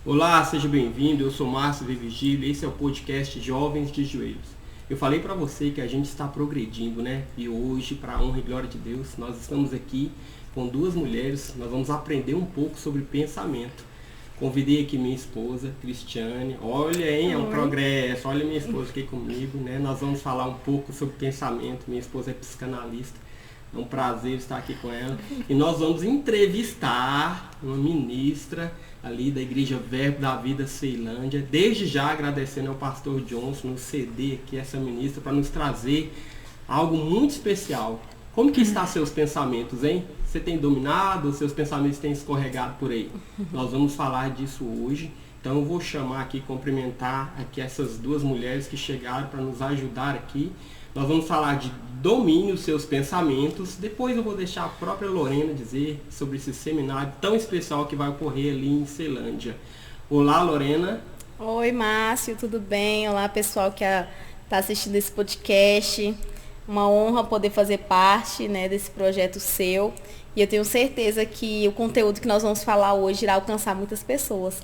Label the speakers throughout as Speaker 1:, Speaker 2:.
Speaker 1: Olá, seja bem-vindo. Eu sou Márcio de Vigília. Esse é o podcast Jovens de Joelhos. Eu falei para você que a gente está progredindo, né? E hoje, para a honra e glória de Deus, nós estamos aqui com duas mulheres. Nós vamos aprender um pouco sobre pensamento. Convidei aqui minha esposa, Cristiane. Olha, hein? É um progresso. Olha minha esposa aqui comigo, né? Nós vamos falar um pouco sobre pensamento. Minha esposa é psicanalista. É um prazer estar aqui com ela. E nós vamos entrevistar uma ministra ali da Igreja Verbo da Vida Ceilândia. Desde já agradecendo ao pastor Johnson nos ceder aqui essa ministra para nos trazer algo muito especial. Como que estão seus pensamentos, hein? Você tem dominado? Seus pensamentos têm escorregado por aí? Nós vamos falar disso hoje. Então eu vou chamar aqui, cumprimentar aqui essas duas mulheres que chegaram para nos ajudar aqui. Nós vamos falar de domine os seus pensamentos. Depois eu vou deixar a própria Lorena dizer sobre esse seminário tão especial que vai ocorrer ali em Ceilândia. Olá, Lorena.
Speaker 2: Oi, Márcio, tudo bem? Olá, pessoal que está assistindo esse podcast. Uma honra poder fazer parte, né, desse projeto seu. E eu tenho certeza que o conteúdo que nós vamos falar hoje irá alcançar muitas pessoas.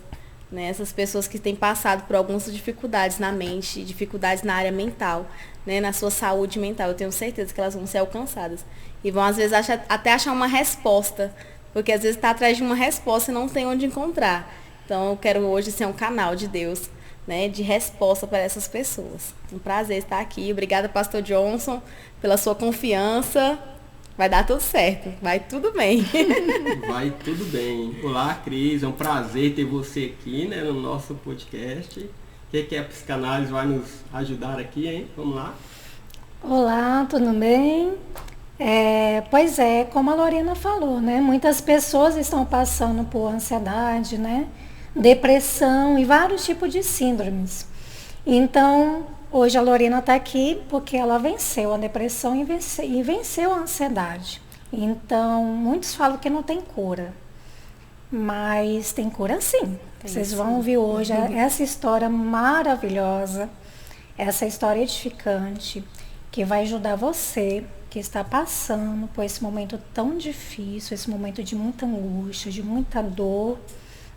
Speaker 2: Né? Essas pessoas que têm passado por algumas dificuldades na mente, dificuldades na área mental, né? Na sua saúde mental. Eu tenho certeza que elas vão ser alcançadas. E vão, às vezes, até achar uma resposta. Porque, às vezes, está atrás de uma resposta e não tem onde encontrar. Então, eu quero hoje ser um canal de Deus, né, de resposta para essas pessoas. Um prazer estar aqui. Obrigada, pastor Johnson, pela sua confiança. Vai dar tudo certo. Vai tudo bem.
Speaker 1: Vai tudo bem. Olá, Cris. É um prazer ter você aqui, né, no nosso podcast. O que a psicanálise vai nos ajudar aqui, hein? Vamos lá.
Speaker 3: Olá, tudo bem? Pois é, como a Lorena falou, né? Muitas pessoas estão passando por ansiedade, né? Depressão e vários tipos de síndromes. Então, hoje a Lorena está aqui porque ela venceu a depressão e venceu a ansiedade. Então, muitos falam que não tem cura, mas tem cura sim. Vocês vão ouvir hoje essa história maravilhosa, essa história edificante, que vai ajudar você que está passando por esse momento tão difícil, esse momento de muita angústia, de muita dor,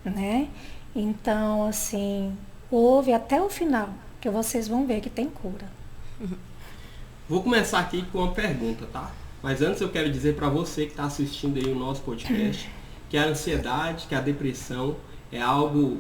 Speaker 3: né? Então, assim, ouve até o final, que vocês vão ver que tem cura.
Speaker 1: Vou começar aqui com uma pergunta, tá? Mas antes eu quero dizer para você que está assistindo aí o nosso podcast, que a ansiedade, que a depressão é algo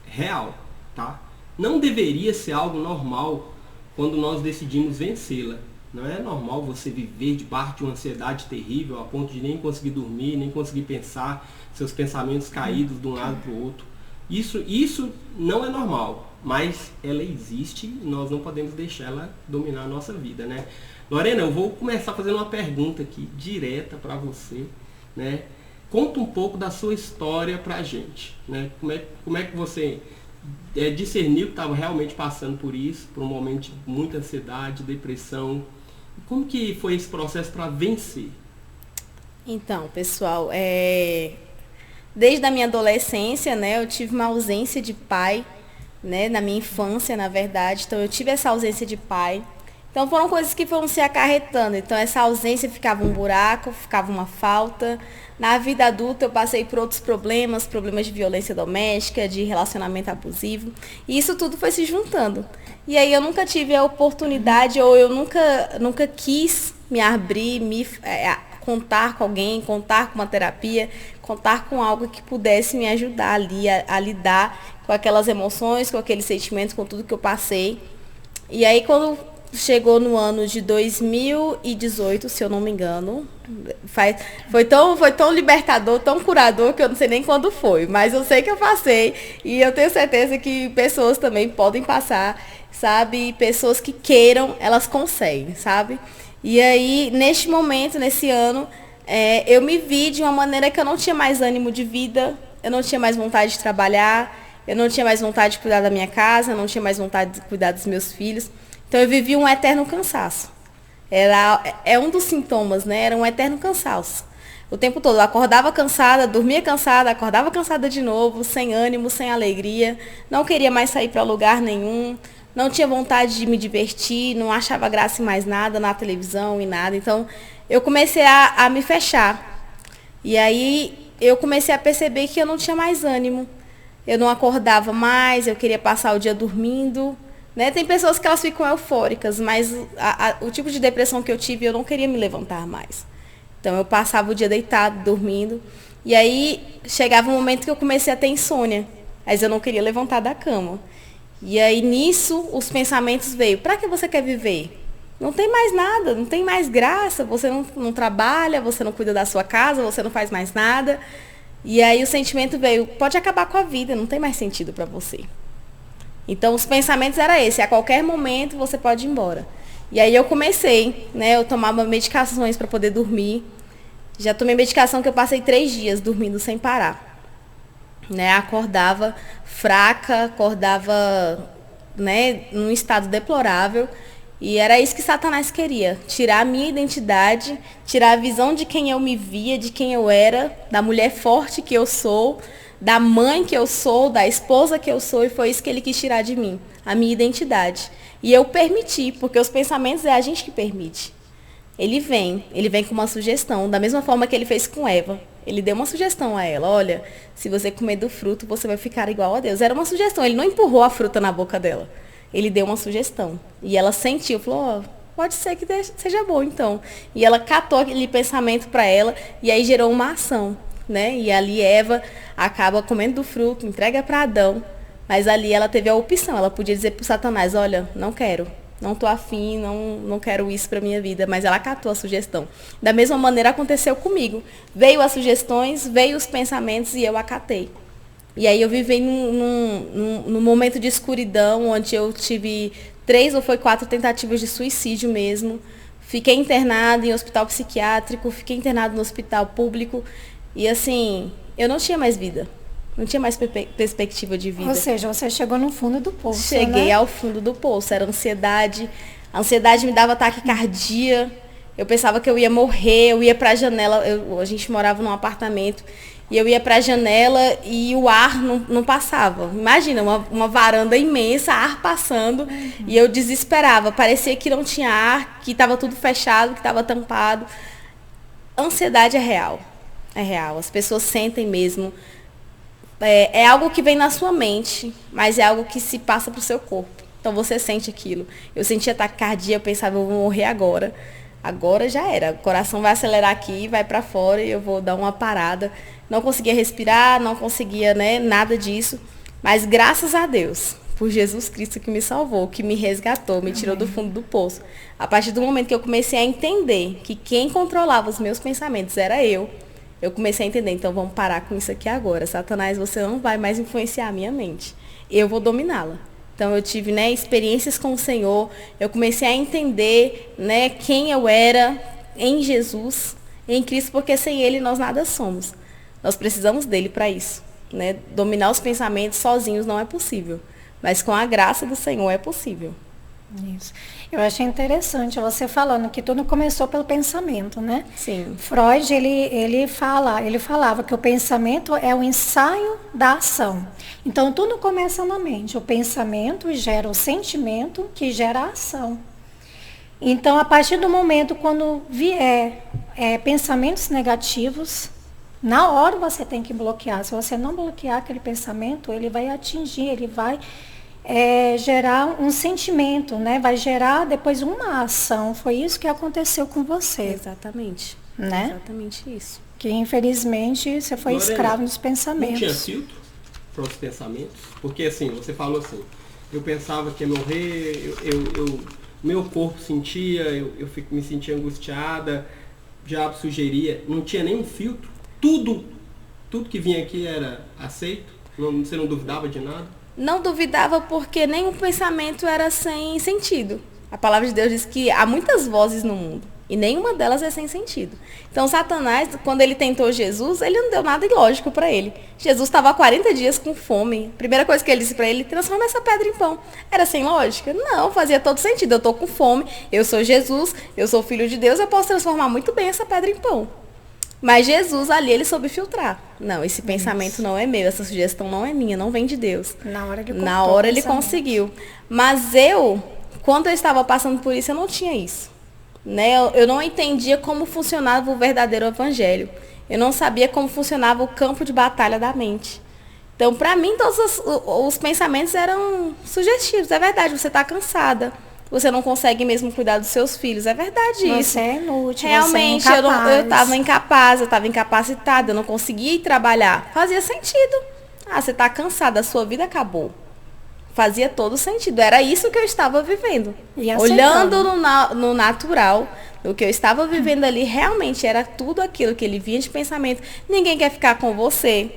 Speaker 1: real, tá? Não deveria ser algo normal quando nós decidimos vencê-la. Não é normal você viver debaixo de uma ansiedade terrível a ponto de nem conseguir dormir, nem conseguir pensar, seus pensamentos caídos de um lado para o outro. Isso não é normal, mas ela existe e nós não podemos deixar ela dominar a nossa vida, né? Lorena, eu vou começar fazendo uma pergunta aqui, direta para você, né? Conta um pouco da sua história pra gente, né? Como é que você discerniu que estava realmente passando por isso, por um momento de muita ansiedade, depressão? Como que foi esse processo para vencer?
Speaker 2: Então, pessoal, desde a minha adolescência, né, eu tive uma ausência de pai, né, na minha infância, na verdade. Então, eu tive essa ausência de pai. Então, foram coisas que foram se acarretando. Então, essa ausência ficava um buraco, ficava uma falta. Na vida adulta, eu passei por outros problemas de violência doméstica, de relacionamento abusivo. E isso tudo foi se juntando. E aí, eu nunca tive a oportunidade, ou eu nunca quis me abrir, contar com alguém, contar com uma terapia, contar com algo que pudesse me ajudar ali a lidar com aquelas emoções, com aqueles sentimentos, com tudo que eu passei. E aí, quando chegou no ano de 2018, se eu não me engano, foi tão libertador, tão curador, que eu não sei nem quando foi, mas eu sei que eu passei, e eu tenho certeza que pessoas também podem passar, sabe? Pessoas que queiram, elas conseguem, sabe? E aí, neste momento, nesse ano, eu me vi de uma maneira que eu não tinha mais ânimo de vida, eu não tinha mais vontade de trabalhar, eu não tinha mais vontade de cuidar da minha casa, eu não tinha mais vontade de cuidar dos meus filhos. Então, eu vivi um eterno cansaço. É um dos sintomas, né? Era um eterno cansaço. O tempo todo, eu acordava cansada, dormia cansada, acordava cansada de novo, sem ânimo, sem alegria, não queria mais sair para lugar nenhum, não tinha vontade de me divertir, não achava graça em mais nada, na televisão e nada. Então, eu comecei a me fechar. E aí, eu comecei a perceber que eu não tinha mais ânimo. eu não acordava mais, eu queria passar o dia dormindo. Né? Tem pessoas que elas ficam eufóricas, mas o tipo de depressão que eu tive, eu não queria me levantar mais. Então eu passava o dia deitado, dormindo. E aí chegava um momento que eu comecei a ter insônia. Mas eu não queria levantar da cama. E aí nisso os pensamentos veio, para que você quer viver? Não tem mais nada, não tem mais graça, você não trabalha, você não cuida da sua casa, você não faz mais nada. E aí o sentimento veio, pode acabar com a vida, não tem mais sentido para você. Então os pensamentos eram esse, a qualquer momento você pode ir embora. E aí eu comecei, né? Eu tomava medicações para poder dormir. Já tomei medicação que eu passei 3 dias dormindo sem parar. Né? Acordava fraca, acordava, né, num estado deplorável. E era isso que Satanás queria, tirar a minha identidade, tirar a visão de quem eu me via, de quem eu era, da mulher forte que eu sou, da mãe que eu sou, da esposa que eu sou, e foi isso que ele quis tirar de mim, a minha identidade. E eu permiti, porque os pensamentos é a gente que permite. Ele vem com uma sugestão, da mesma forma que ele fez com Eva. Ele deu uma sugestão a ela, olha, se você comer do fruto, você vai ficar igual a Deus. Era uma sugestão, ele não empurrou a fruta na boca dela. Ele deu uma sugestão. E ela sentiu, falou, pode ser que seja bom, então. E ela catou aquele pensamento para ela, e aí gerou uma ação. Né? E ali Eva acaba comendo do fruto, entrega para Adão, mas ali ela teve a opção, ela podia dizer para o Satanás, olha, não quero, não estou afim, não quero isso para minha vida, mas ela acatou a sugestão. Da mesma maneira aconteceu comigo, veio as sugestões, veio os pensamentos e eu acatei. E aí eu vivi num momento de escuridão, onde eu tive 3 ou 4 tentativas de suicídio mesmo, fiquei internada em hospital psiquiátrico, fiquei internada no hospital público. E assim, eu não tinha mais vida. Não tinha mais perspectiva de vida.
Speaker 3: Ou seja, você chegou no fundo do poço,
Speaker 2: Cheguei
Speaker 3: né?
Speaker 2: ao fundo do poço. Era ansiedade. A ansiedade me dava taquicardia. Eu pensava que eu ia morrer. Eu ia para a janela. A gente morava num apartamento. E eu ia para a janela e o ar não passava. Imagina, uma varanda imensa, ar passando. E eu desesperava. Parecia que não tinha ar, que estava tudo fechado, que estava tampado. Ansiedade é real. É real, as pessoas sentem mesmo. É algo que vem na sua mente, mas é algo que se passa para o seu corpo. Então você sente aquilo. Eu sentia taquicardia, eu pensava, eu vou morrer agora. Agora já era. O coração vai acelerar aqui, vai para fora e eu vou dar uma parada. Não conseguia respirar, não conseguia, né, nada disso. Mas graças a Deus, por Jesus Cristo que me salvou, que me resgatou, me tirou do fundo do poço. A partir do momento que eu comecei a entender que quem controlava os meus pensamentos era eu comecei a entender, então vamos parar com isso aqui agora. Satanás, você não vai mais influenciar a minha mente. Eu vou dominá-la. Então eu tive, né, experiências com o Senhor, eu comecei a entender, né, quem eu era em Jesus, em Cristo, porque sem Ele nós nada somos. Nós precisamos dele para isso. Né? Dominar os pensamentos sozinhos não é possível, mas com a graça do Senhor é possível.
Speaker 3: Isso. Eu achei interessante você falando que tudo começou pelo pensamento, né?
Speaker 2: Sim.
Speaker 3: Freud, ele falava que o pensamento é o ensaio da ação. Então, tudo começa na mente. O pensamento gera o sentimento, que gera a ação. Então, a partir do momento quando vier pensamentos negativos, na hora você tem que bloquear. Se você não bloquear aquele pensamento, ele vai atingir, ele vai gerar um sentimento, né? Vai gerar depois uma ação. Foi isso que aconteceu com você.
Speaker 2: Exatamente.
Speaker 3: Né?
Speaker 2: Exatamente isso.
Speaker 3: Que infelizmente você foi
Speaker 1: Lorena,
Speaker 3: escravo dos pensamentos.
Speaker 1: Não tinha filtro para os pensamentos? Porque assim, você falou assim, eu pensava que ia morrer, meu corpo sentia, eu me sentia angustiada, já sugeria, não tinha nenhum filtro, tudo que vinha aqui era aceito, você não duvidava de nada?
Speaker 2: Não duvidava porque nenhum pensamento era sem sentido. A palavra de Deus diz que há muitas vozes no mundo e nenhuma delas é sem sentido. Então Satanás, quando ele tentou Jesus, ele não deu nada ilógico para ele. Jesus estava há 40 dias com fome. A primeira coisa que ele disse para ele, transforma essa pedra em pão. Era sem lógica? Não, fazia todo sentido. Eu estou com fome, eu sou Jesus, eu sou filho de Deus, eu posso transformar muito bem essa pedra em pão. Mas Jesus ali, ele soube filtrar. Não, esse pensamento não é meu, essa sugestão não é minha, não vem de Deus.
Speaker 3: Na hora
Speaker 2: ele conseguiu. Mas quando eu estava passando por isso, eu não tinha isso. Né? Eu não entendia como funcionava o verdadeiro evangelho. Eu não sabia como funcionava o campo de batalha da mente. Então Então, para mim, todos os pensamentos eram sugestivos. É verdade, você está cansada. Você não consegue mesmo cuidar dos seus filhos. É verdade isso.
Speaker 3: Você é inútil,
Speaker 2: realmente,
Speaker 3: você é incapaz.
Speaker 2: eu estava incapaz, eu estava incapacitada, eu não conseguia ir trabalhar. Fazia sentido. Você está cansada, a sua vida acabou. Fazia todo sentido. Era isso que eu estava vivendo. Olhando no natural, o que eu estava vivendo ali, realmente era tudo aquilo que ele vinha de pensamento. Ninguém quer ficar com você.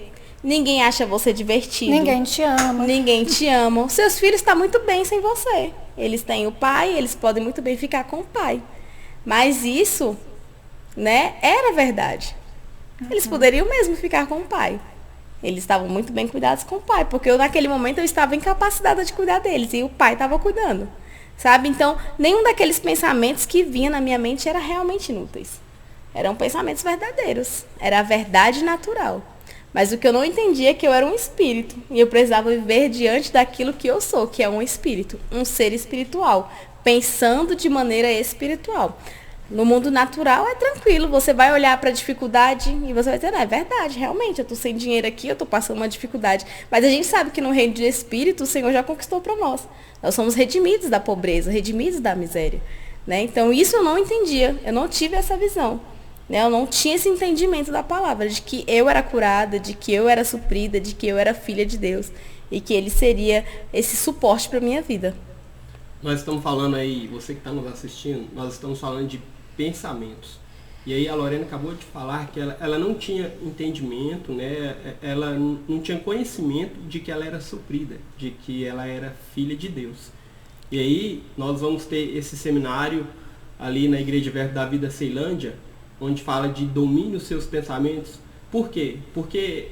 Speaker 2: Ninguém acha você divertido.
Speaker 3: Ninguém te ama.
Speaker 2: Ninguém te ama. Seus filhos estão muito bem sem você. Eles têm o pai, eles podem muito bem ficar com o pai. Mas isso, né, era verdade. Eles poderiam mesmo ficar com o pai. Eles estavam muito bem cuidados com o pai, porque naquele momento eu estava incapacitada de cuidar deles e o pai estava cuidando. Sabe? Então, nenhum daqueles pensamentos que vinha na minha mente era realmente inúteis. Eram pensamentos verdadeiros. Era a verdade natural. Mas o que eu não entendia é que eu era um espírito. E eu precisava viver diante daquilo que eu sou, que é um espírito. Um ser espiritual. Pensando de maneira espiritual. No mundo natural é tranquilo. Você vai olhar para a dificuldade e você vai dizer, não, é verdade, realmente, eu estou sem dinheiro aqui, eu estou passando uma dificuldade. Mas a gente sabe que no reino de espírito o Senhor já conquistou para nós. Nós somos redimidos da pobreza, redimidos da miséria. Né? Então isso eu não entendia. Eu não tive essa visão. Né? Eu não tinha esse entendimento da palavra, de que eu era curada, de que eu era suprida, de que eu era filha de Deus e que Ele seria esse suporte para a minha vida.
Speaker 1: Nós estamos falando aí, você que está nos assistindo, nós estamos falando de pensamentos. E aí a Lorena acabou de falar que ela não tinha entendimento, né? Ela não tinha conhecimento de que ela era suprida, de que ela era filha de Deus. E aí nós vamos ter esse seminário ali na Igreja Verbo da Vida Ceilândia, onde fala de domine os seus pensamentos. Por quê? Porque,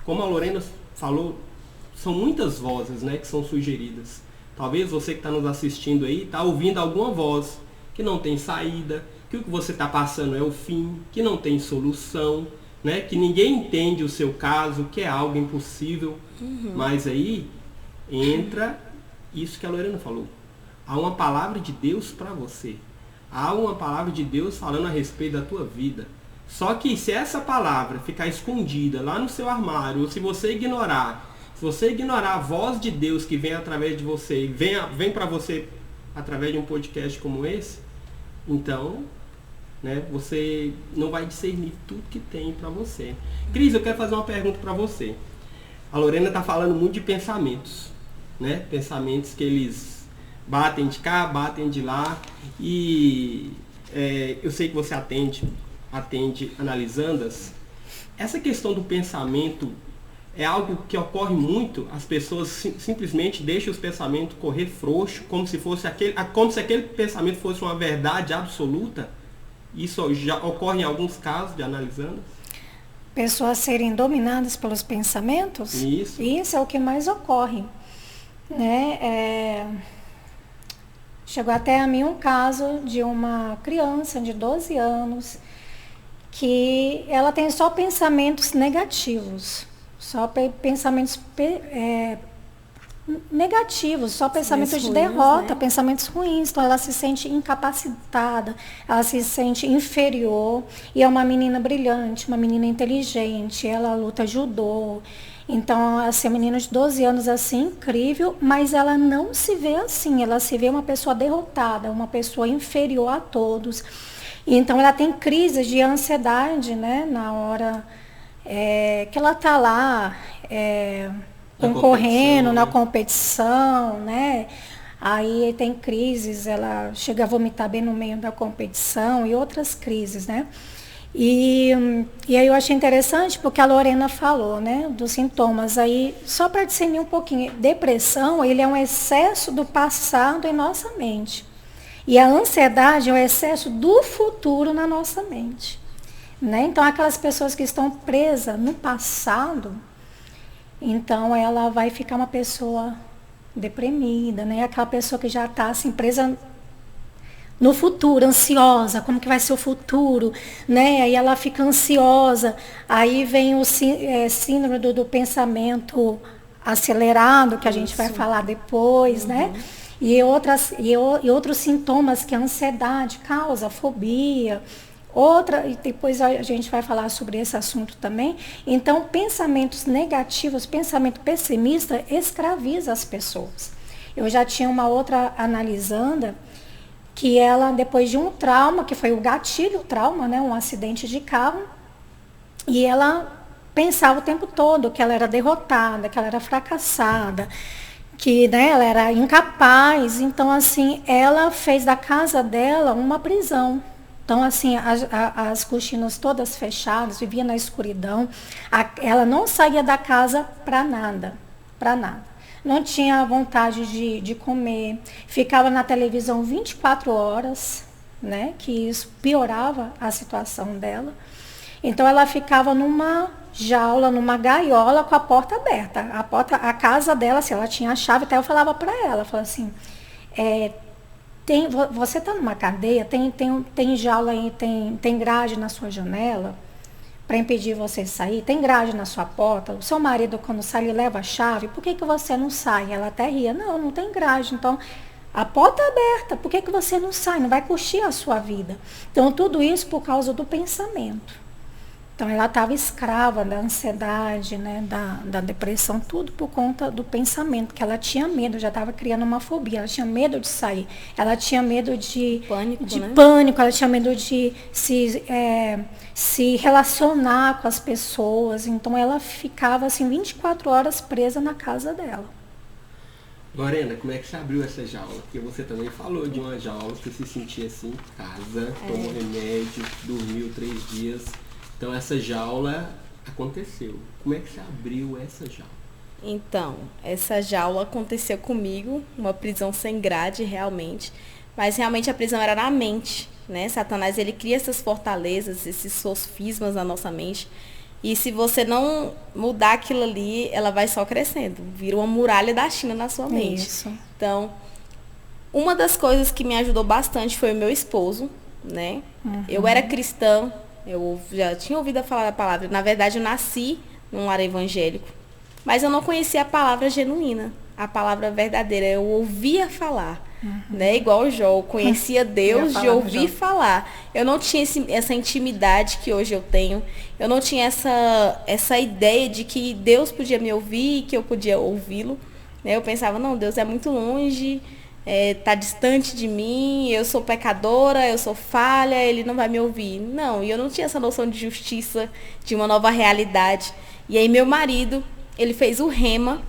Speaker 1: como a Lorena falou, são muitas vozes, né, que são sugeridas. Talvez você que está nos assistindo aí está ouvindo alguma voz que não tem saída, que o que você está passando é o fim, que não tem solução, né, que ninguém entende o seu caso, que é algo impossível. Mas aí entra isso que a Lorena falou. Há uma palavra de Deus para você. Há uma palavra de Deus falando a respeito da tua vida. Só que se essa palavra ficar escondida lá no seu armário, ou se você ignorar a voz de Deus que vem através de você, vem para você através de um podcast como esse, então, né, você não vai discernir tudo que tem para você. Cris, eu quero fazer uma pergunta para você. A Lorena está falando muito de pensamentos, né? Pensamentos que eles batem de cá, batem de lá. E eu sei que você atende analisando-as. Essa questão do pensamento é algo que ocorre muito. As pessoas simplesmente deixam os pensamentos correr frouxo, como se aquele pensamento fosse uma verdade absoluta. Isso já ocorre em alguns casos de analisando.
Speaker 3: Pessoas serem dominadas pelos pensamentos? Isso é o que mais ocorre. Né? Chegou até a mim um caso de uma criança de 12 anos que ela tem só pensamentos negativos, só pensamentos negativos, só pensamentos de derrota, né? Pensamentos ruins. Então ela se sente incapacitada, ela se sente inferior. E é uma menina brilhante, uma menina inteligente, ela luta judô. Então, essa menina de 12 anos, assim, incrível, mas ela não se vê assim, ela se vê uma pessoa derrotada, uma pessoa inferior a todos. Então, ela tem crises de ansiedade, né, na hora que ela está lá concorrendo na competição, né? Aí tem crises, ela chega a vomitar bem no meio da competição e outras crises, né? E aí eu achei interessante porque a Lorena falou, né, dos sintomas. Aí, só para discernir um pouquinho, depressão, ele é um excesso do passado em nossa mente. E a ansiedade é o excesso do futuro na nossa mente. Né? Então, aquelas pessoas que estão presas no passado, então ela vai ficar uma pessoa deprimida, né? Aquela pessoa que já está assim, presa no futuro, ansiosa, como que vai ser o futuro, né? Aí ela fica ansiosa, aí vem o síndrome do pensamento acelerado, que a gente vai falar depois, né? E outros sintomas que a ansiedade causa, fobia, Outra, e depois a gente vai falar sobre esse assunto também. Então, pensamentos negativos, pensamento pessimista escraviza as pessoas. Eu já tinha uma outra analisanda que ela, depois de um trauma, que foi o gatilho trauma, né, um acidente de carro, e ela pensava o tempo todo que ela era derrotada, que ela era fracassada, que, né, ela era incapaz. Então, assim, ela fez da casa dela uma prisão. Então, assim, as cortinas todas fechadas, vivia na escuridão. Ela não saía da casa para nada, para nada. Não tinha vontade de comer. Ficava na televisão 24 horas, né? Que isso piorava a situação dela. Então, ela ficava numa jaula, numa gaiola com a porta aberta. A casa dela, assim, ela tinha a chave, até eu falava para ela, falava assim, você está numa cadeia, tem jaula aí, tem grade na sua janela para impedir você de sair, tem grade na sua porta, o seu marido quando sai ele leva a chave, por que você não sai? Ela até ria, não tem grade, então a porta é aberta, por que você não sai? Não vai curtir a sua vida. Então tudo isso por causa do pensamento. Então, ela estava escrava da ansiedade, né, da depressão, tudo por conta do pensamento, que ela tinha medo, já estava criando uma fobia, ela tinha medo de sair, ela tinha medo de pânico, ela tinha medo de se relacionar com as pessoas. Então, ela ficava assim 24 horas presa na casa dela.
Speaker 1: Lorena, como é que você abriu essa jaula? Porque você também falou de uma jaula que você se sentia assim em casa, tomou remédio, dormiu 3 dias... Então, essa jaula aconteceu. Como é que você abriu essa jaula?
Speaker 2: Então, essa jaula aconteceu comigo, uma prisão sem grade, realmente. Mas, realmente, a prisão era na mente, né? Satanás, ele cria essas fortalezas, esses sofismas na nossa mente. E se você não mudar aquilo ali, ela vai só crescendo. Vira uma muralha da China na sua mente.
Speaker 3: Isso.
Speaker 2: Então, uma das coisas que me ajudou bastante foi o meu esposo, né? Uhum. Eu era cristã. Eu já tinha ouvido falar da palavra. Na verdade, eu nasci num lar evangélico. Mas eu não conhecia a palavra genuína, a palavra verdadeira. Eu ouvia falar, né? Igual o Jó, eu conhecia Deus de ouvir falar. Eu não tinha essa intimidade que hoje eu tenho. Eu não tinha essa ideia de que Deus podia me ouvir e que eu podia ouvi-lo. Né? Eu pensava, não, Deus é muito longe, está distante de mim, eu sou pecadora, eu sou falha, ele não vai me ouvir. Não, e eu não tinha essa noção de justiça, de uma nova realidade. E aí meu marido, ele fez o rema,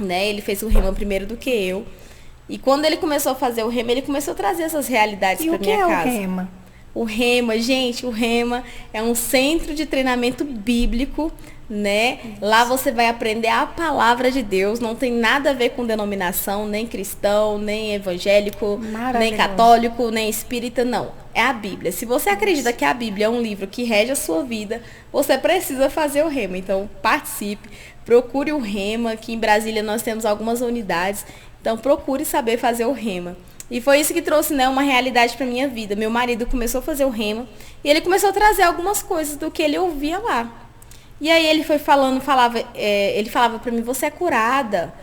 Speaker 2: né? Ele fez o rema primeiro do que eu. E quando ele começou a fazer o rema, ele começou a trazer essas realidades para minha casa.
Speaker 3: E o que é o rema?
Speaker 2: O rema, gente, o rema é um centro de treinamento bíblico, né? Lá você vai aprender a palavra de Deus, não tem nada a ver com denominação, nem cristão, nem evangélico, nem católico, nem espírita, não. É a Bíblia. Se você acredita que a Bíblia é um livro que rege a sua vida, você precisa fazer o rema. Então, participe, procure o rema. Aqui em Brasília nós temos algumas unidades, então procure saber fazer o rema. E foi isso que trouxe, né, uma realidade para minha vida. Meu marido começou a fazer o rema e ele começou a trazer algumas coisas do que ele ouvia lá. E aí ele foi ele falava para mim, você é curada.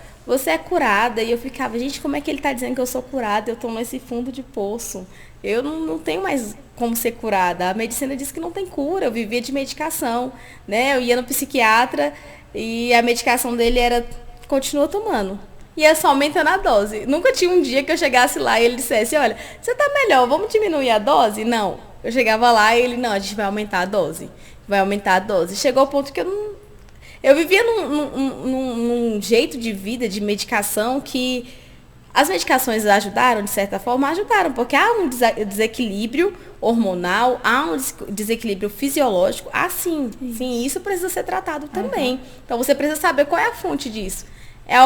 Speaker 2: E eu ficava, gente, como é que ele está dizendo que eu sou curada? Eu estou nesse fundo de poço. Eu não tenho mais como ser curada. A medicina diz que não tem cura. Eu vivia de medicação, né? Eu ia no psiquiatra e a medicação dele era, continua tomando. E é só aumentando a dose. Nunca tinha um dia que eu chegasse lá e ele dissesse, olha, você tá melhor, vamos diminuir a dose? Não. Eu chegava lá e ele, não, a gente vai aumentar a dose. Vai aumentar a dose. Chegou ao ponto que eu vivia num jeito de vida, de medicação, que as medicações ajudaram, de certa forma, ajudaram, porque há um desequilíbrio hormonal, há um desequilíbrio fisiológico, sim, isso precisa ser tratado também. Então, você precisa saber qual é a fonte disso. É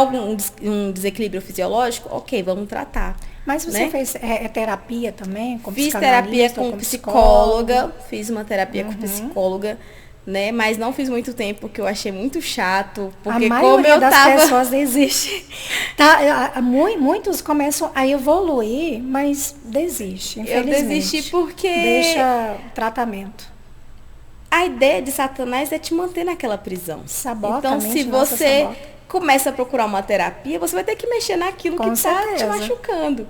Speaker 2: um desequilíbrio fisiológico? Ok, vamos tratar.
Speaker 3: Mas você fez terapia também?
Speaker 2: Fiz terapia com psicóloga, fiz uma terapia com psicóloga, né? Mas não fiz muito tempo, porque eu achei muito chato. Porque
Speaker 3: a maioria das pessoas desiste. Muitos começam a evoluir, mas desiste, infelizmente.
Speaker 2: Eu desisti porque...
Speaker 3: Deixa tratamento.
Speaker 2: A ideia de Satanás é te manter naquela prisão.
Speaker 3: Sabota,
Speaker 2: então, se você começa a procurar uma terapia, você vai ter que mexer naquilo que está te machucando.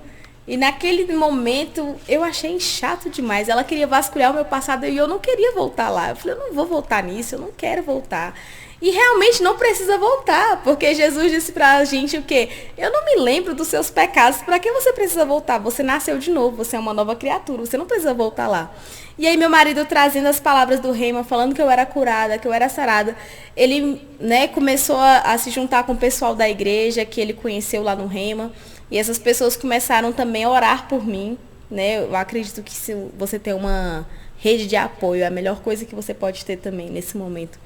Speaker 2: E naquele momento eu achei chato demais. Ela queria vasculhar o meu passado e eu não queria voltar lá. Eu falei, eu não vou voltar nisso, eu não quero voltar. E realmente não precisa voltar, porque Jesus disse pra gente o quê? Eu não me lembro dos seus pecados, para que você precisa voltar? Você nasceu de novo, você é uma nova criatura, você não precisa voltar lá. E aí meu marido trazendo as palavras do Rema, falando que eu era curada, que eu era sarada, ele, né, começou a se juntar com o pessoal da igreja, que ele conheceu lá no Rema, e essas pessoas começaram também a orar por mim, né? Eu acredito que se você tem uma rede de apoio, é a melhor coisa que você pode ter também nesse momento.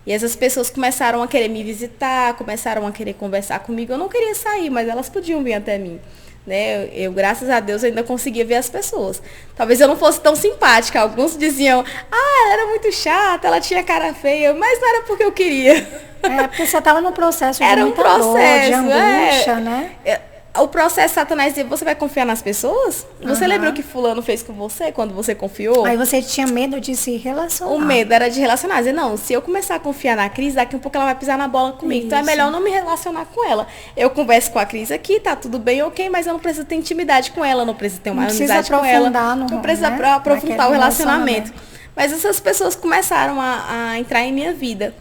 Speaker 2: E essas pessoas começaram a querer me visitar, começaram a querer conversar comigo. Eu não queria sair, mas elas podiam vir até mim. Né? Eu, graças a Deus, ainda conseguia ver as pessoas. Talvez eu não fosse tão simpática. Alguns diziam, ela era muito chata, ela tinha cara feia, mas não era porque eu queria.
Speaker 3: Porque você estava no processo de
Speaker 2: era
Speaker 3: muita
Speaker 2: processo,
Speaker 3: dor, de angústia, né?
Speaker 2: O processo, Satanás dizia, você vai confiar nas pessoas? Você lembra o que fulano fez com você quando você confiou?
Speaker 3: Aí você tinha medo de se relacionar.
Speaker 2: O medo era de relacionar. Dizer, não, se eu começar a confiar na Cris, daqui a pouco ela vai pisar na bola comigo. Isso. Então é melhor não me relacionar com ela. Eu converso com a Cris aqui, tá tudo bem, ok, mas eu não preciso ter intimidade com ela, não preciso ter uma amizade com ela. Não precisa aprofundar o relacionamento. Mas essas pessoas começaram a entrar em minha vida.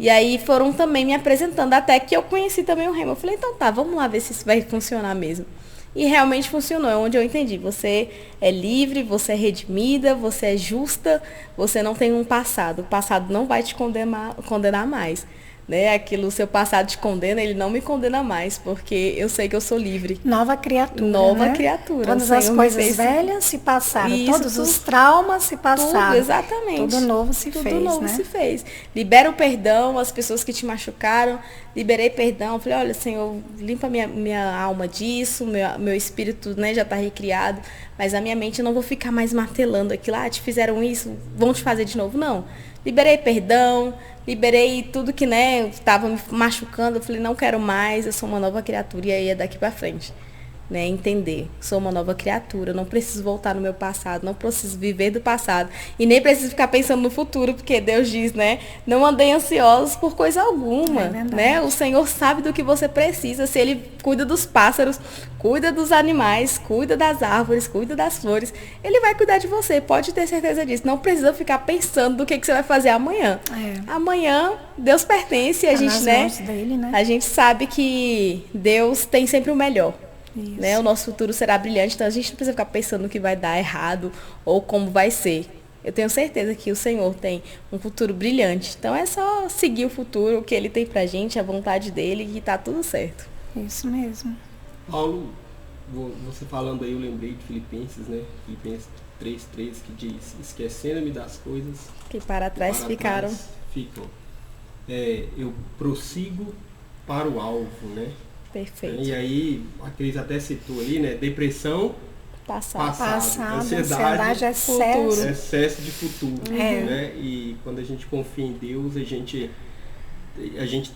Speaker 2: E aí foram também me apresentando, até que eu conheci também o Rema. Eu falei, então tá, vamos lá ver se isso vai funcionar mesmo. E realmente funcionou, é onde eu entendi. Você é livre, você é redimida, você é justa, você não tem um passado. O passado não vai te condenar mais. Né? Aquilo, o seu passado te condena, ele não me condena mais, porque eu sei que eu sou livre.
Speaker 3: Nova criatura.
Speaker 2: Nova
Speaker 3: né?
Speaker 2: criatura.
Speaker 3: Todas as coisas velhas se passaram, isso, todos os traumas se passaram.
Speaker 2: Tudo, exatamente.
Speaker 3: Tudo novo se fez.
Speaker 2: Tudo novo
Speaker 3: né?
Speaker 2: se fez. Libera o perdão às pessoas que te machucaram. Liberei perdão. Falei, olha, Senhor, limpa minha alma disso, meu espírito, né, já está recriado, mas a minha mente eu não vou ficar mais martelando aquilo. Te fizeram isso, vão te fazer de novo. Não. Liberei perdão, liberei tudo que, né, estava me machucando. Eu falei, não quero mais, eu sou uma nova criatura. E aí é daqui para frente. Né, entender, sou uma nova criatura, não preciso voltar no meu passado, não preciso viver do passado e nem preciso ficar pensando no futuro, porque Deus diz, né, não andei ansiosos por coisa alguma, né, o Senhor sabe do que você precisa, se Ele cuida dos pássaros, cuida dos animais, cuida das árvores, cuida das flores, Ele vai cuidar de você, pode ter certeza disso, não precisa ficar pensando do que você vai fazer amanhã, amanhã Deus pertence, a gente,
Speaker 3: dele, né,
Speaker 2: a gente sabe que Deus tem sempre o melhor. Né? O nosso futuro será brilhante, então a gente não precisa ficar pensando no que vai dar errado ou como vai ser. Eu tenho certeza que o Senhor tem um futuro brilhante. Então é só seguir o futuro, o que Ele tem pra gente, a vontade dEle, e tá tudo certo.
Speaker 3: Isso mesmo.
Speaker 1: Paulo, você falando aí, eu lembrei de Filipenses, né? Filipenses 3:3, que diz, esquecendo-me das coisas
Speaker 2: que para trás ficam.
Speaker 1: Eu prossigo para o alvo, né?
Speaker 2: Perfeito.
Speaker 1: E aí, a Cris até citou aí, né? Depressão, passado, ansiedade, excesso de futuro. Né? E quando a gente confia em Deus, a gente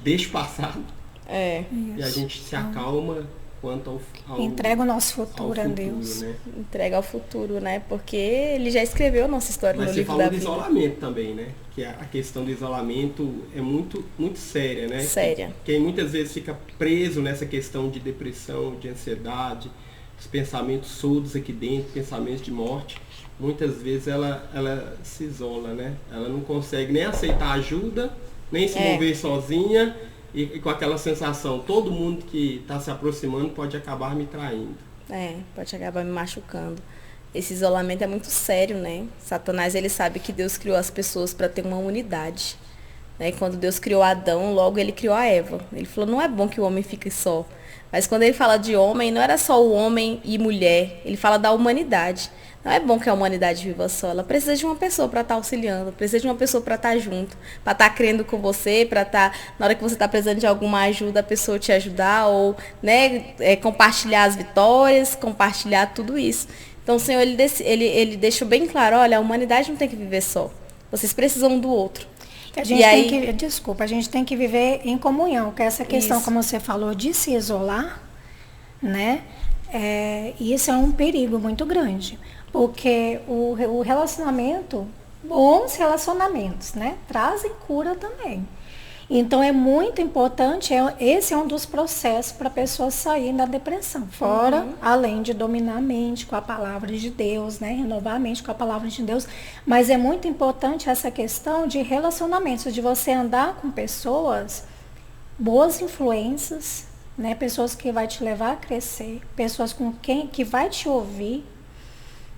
Speaker 1: deixa o passado e a gente se acalma quanto ao
Speaker 3: entrega o nosso futuro a Deus.
Speaker 1: Né?
Speaker 2: Entrega ao futuro, né? Porque Ele já escreveu a nossa história no livro da vida.
Speaker 1: Mas você falou do isolamento também, né? Que a questão do isolamento é muito, muito séria, né?
Speaker 2: Séria.
Speaker 1: Quem muitas vezes fica preso nessa questão de depressão, de ansiedade, os pensamentos surdos aqui dentro, pensamentos de morte, muitas vezes ela se isola, né? Ela não consegue nem aceitar ajuda, nem se mover sozinha, e com aquela sensação, todo mundo que está se aproximando pode acabar me traindo.
Speaker 2: Pode acabar me machucando. Esse isolamento é muito sério, né? Satanás, ele sabe que Deus criou as pessoas para ter uma unidade. Né? Quando Deus criou Adão, logo ele criou a Eva. Ele falou, não é bom que o homem fique só. Mas quando ele fala de homem, não era só o homem e mulher. Ele fala da humanidade. Não é bom que a humanidade viva só. Ela precisa de uma pessoa para estar auxiliando, precisa de uma pessoa para estar junto, para estar crendo com você, para estar, na hora que você está precisando de alguma ajuda, a pessoa te ajudar, ou, né, compartilhar as vitórias, compartilhar tudo isso. Então o Senhor, ele deixou bem claro, olha, a humanidade não tem que viver só. Vocês precisam um do outro.
Speaker 3: A gente a gente tem que viver em comunhão, que essa questão, como você falou, de se isolar, né? Isso é um perigo muito grande. Porque o relacionamento, bons relacionamentos, né? Trazem cura também. Então é muito importante, esse é um dos processos para a pessoa sair da depressão. Fora, além de dominar a mente com a palavra de Deus, né? Renovar a mente com a palavra de Deus. Mas é muito importante essa questão de relacionamentos, de você andar com pessoas, boas influências, né? Pessoas que vai te levar a crescer, pessoas com quem que vai te ouvir,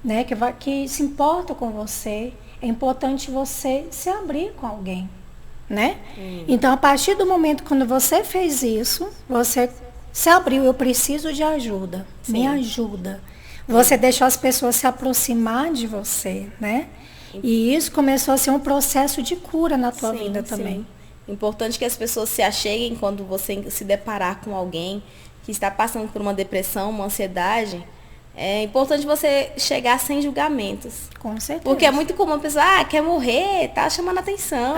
Speaker 3: né? Que se importa com você. É importante você se abrir com alguém, né? Então, a partir do momento quando você fez isso, você se abriu, eu preciso de ajuda, me ajuda. Você deixou as pessoas se aproximar de você, né? E isso começou a ser um processo de cura na tua vida também.
Speaker 2: Importante que as pessoas se acheguem quando você se deparar com alguém que está passando por uma depressão, uma ansiedade. É importante você chegar sem julgamentos.
Speaker 3: Com certeza.
Speaker 2: Porque é muito comum a pessoa, quer morrer, tá chamando atenção.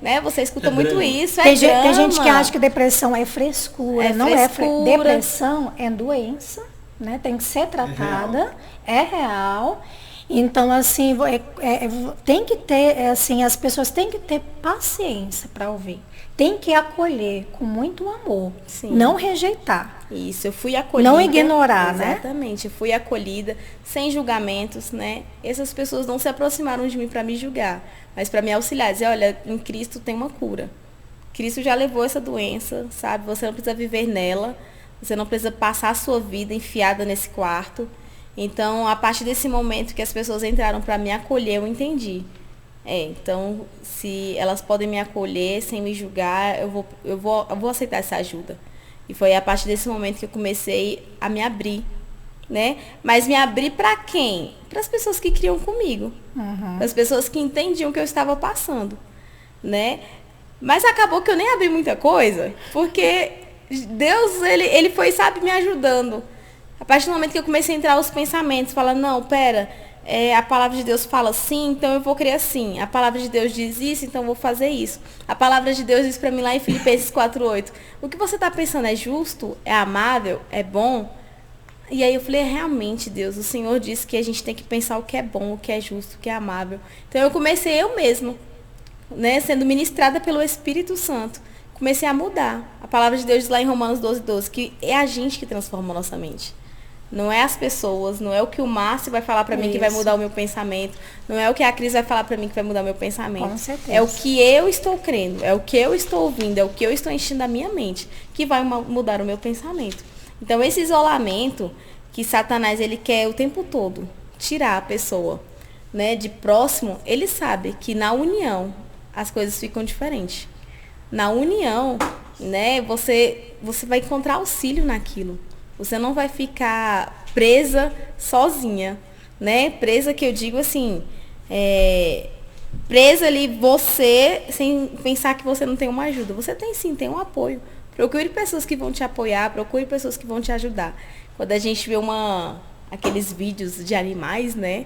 Speaker 2: Né? Você escuta muito isso,
Speaker 3: tem gente que acha que depressão é frescura. Não é depressão é doença, né? Tem que ser tratada, é real. Então, assim, tem que ter, assim, as pessoas têm que ter paciência para ouvir. Tem que acolher com muito amor.
Speaker 2: Sim.
Speaker 3: Não rejeitar.
Speaker 2: Isso, eu fui acolhida.
Speaker 3: Não ignorar, né?
Speaker 2: Exatamente, eu fui acolhida, sem julgamentos, né? Essas pessoas não se aproximaram de mim para me julgar, mas para me auxiliar, dizer, olha, em Cristo tem uma cura. Cristo já levou essa doença, sabe? Você não precisa viver nela, você não precisa passar a sua vida enfiada nesse quarto. Então, a partir desse momento que as pessoas entraram para me acolher, eu entendi. Então, se elas podem me acolher sem me julgar, eu vou aceitar essa ajuda. E foi a partir desse momento que eu comecei a me abrir, né? Mas me abrir para quem? Para as pessoas que criam comigo. Para as pessoas que entendiam o que eu estava passando, né? Mas acabou que eu nem abri muita coisa, porque Deus, ele foi, sabe, me ajudando. A partir do momento que eu comecei a entrar os pensamentos, falando, não, pera, a palavra de Deus fala assim, então eu vou crer assim. A palavra de Deus diz isso, então eu vou fazer isso. A palavra de Deus diz para mim lá em Filipenses 4:8. O que você está pensando é justo? É amável? É bom? E aí eu falei, realmente, Deus, o Senhor disse que a gente tem que pensar o que é bom, o que é justo, o que é amável. Então eu comecei eu mesmo, né, sendo ministrada pelo Espírito Santo. Comecei a mudar. A palavra de Deus diz lá em Romanos 12:12, que é a gente que transforma a nossa mente. Não é as pessoas, não é o que o Márcio vai falar para mim que vai mudar o meu pensamento, não é o que a Cris vai falar para mim que vai mudar o meu pensamento.
Speaker 3: Com certeza.
Speaker 2: É o que eu estou crendo, é o que eu estou ouvindo, é o que eu estou enchendo a minha mente que vai mudar o meu pensamento. Então, esse isolamento que Satanás ele quer o tempo todo tirar a pessoa, né, de próximo, ele sabe que na união as coisas ficam diferentes. Na união, né, você vai encontrar auxílio naquilo. Você não vai ficar presa sozinha, né? Presa que eu digo assim, presa ali você, sem pensar que você não tem uma ajuda. Você tem sim, tem um apoio. Procure pessoas que vão te apoiar, procure pessoas que vão te ajudar. Quando a gente vê aqueles vídeos de animais, né?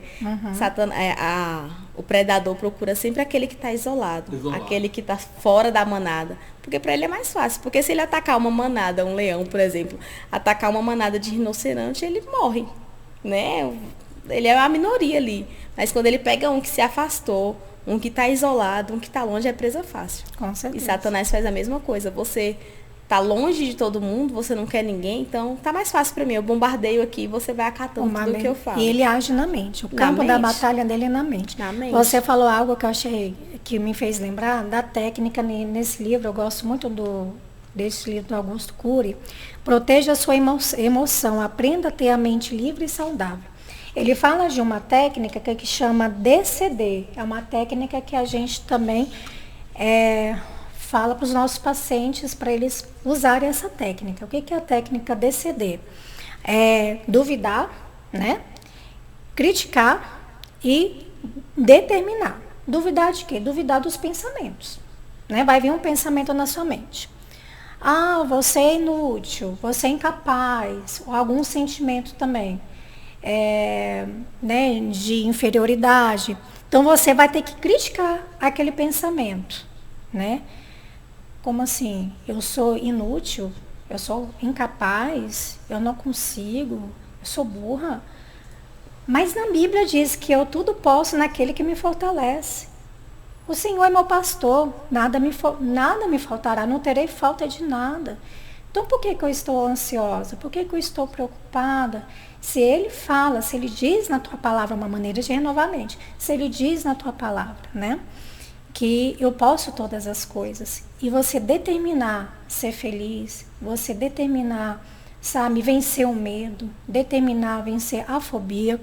Speaker 2: O predador procura sempre aquele que está isolado, aquele que está fora da manada. Porque para ele é mais fácil. Porque se ele atacar uma manada, um leão, por exemplo, atacar uma manada de rinoceronte, ele morre, né? Ele é a minoria ali. Mas quando ele pega um que se afastou, um que está isolado, um que está longe, é presa fácil.
Speaker 3: Com certeza.
Speaker 2: E Satanás faz a mesma coisa. Você tá longe de todo mundo, você não quer ninguém, então tá mais fácil para mim. Eu bombardeio aqui, você vai acatando tudo que eu falo.
Speaker 3: E ele age na mente. O campo da batalha dele é na mente. Você falou algo que eu achei que me fez lembrar da técnica nesse livro. Eu gosto muito desse livro do Augusto Cury. Proteja a sua emoção, aprenda a ter a mente livre e saudável. Ele fala de uma técnica que chama DCD. É uma técnica que a gente também fala para os nossos pacientes para eles usarem essa técnica. O que é a técnica DCD? É duvidar, né? Criticar e determinar. Duvidar de quê? Duvidar dos pensamentos. Né? Vai vir um pensamento na sua mente. Você é inútil, você é incapaz, ou algum sentimento também né, de inferioridade. Então você vai ter que criticar aquele pensamento, né? Como assim? Eu sou inútil, eu sou incapaz, eu não consigo, eu sou burra. Mas na Bíblia diz que eu tudo posso naquele que me fortalece. O Senhor é meu pastor, nada me faltará, não terei falta de nada. Então, por que eu estou ansiosa? Por que eu estou preocupada? Se Ele fala, se Ele diz na tua palavra, uma maneira de renovar a mente, se Ele diz na tua palavra, né, que eu posso todas as coisas, e você determinar ser feliz, você determinar, sabe, vencer o medo, determinar vencer a fobia.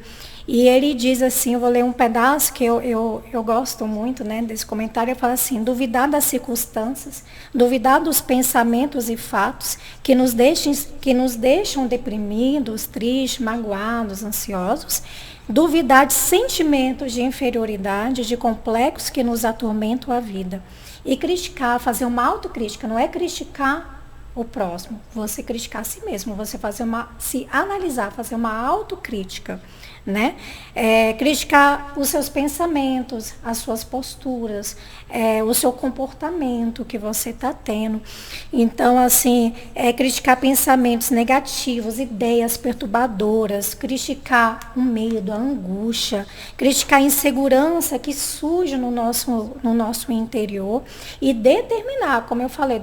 Speaker 3: E ele diz assim, eu vou ler um pedaço que eu gosto muito, né, desse comentário. Ele fala assim: duvidar das circunstâncias, duvidar dos pensamentos e fatos que nos deixam deprimidos, tristes, magoados, ansiosos, duvidar de sentimentos de inferioridade, de complexos que nos atormentam a vida. E criticar, fazer uma autocrítica, não é criticar o próximo, você criticar a si mesmo, você se analisar, fazer uma autocrítica, né? Criticar os seus pensamentos, as suas posturas, o seu comportamento que você está tendo. Então, assim, criticar pensamentos negativos, ideias perturbadoras, criticar o medo, a angústia, criticar a insegurança que surge no nosso interior e determinar, como eu falei,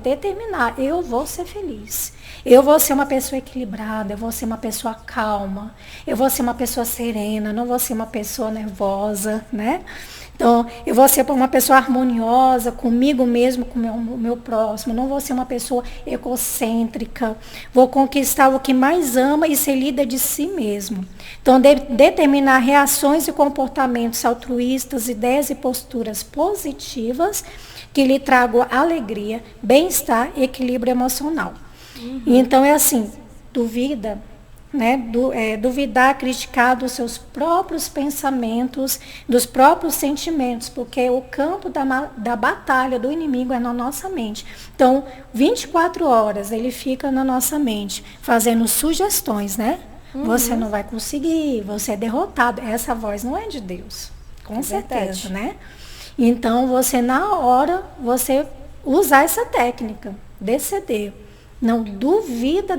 Speaker 3: eu vou ser feliz. Eu vou ser uma pessoa equilibrada, eu vou ser uma pessoa calma, eu vou ser uma pessoa serena, não vou ser uma pessoa nervosa, né? Então, eu vou ser uma pessoa harmoniosa comigo mesmo, com o meu próximo, não vou ser uma pessoa egocêntrica, vou conquistar o que mais ama e ser líder de si mesmo. Então, determinar reações e comportamentos altruístas, ideias e posturas positivas que lhe tragam alegria, bem-estar e equilíbrio emocional. Então, é assim, duvidar, criticar dos seus próprios pensamentos, dos próprios sentimentos, porque o campo da batalha do inimigo é na nossa mente. Então, 24 horas ele fica na nossa mente, fazendo sugestões, né? Você não vai conseguir, você é derrotado. Essa voz não é de Deus, com certeza, né? Então, na hora, você usar essa técnica, DCD. Não duvida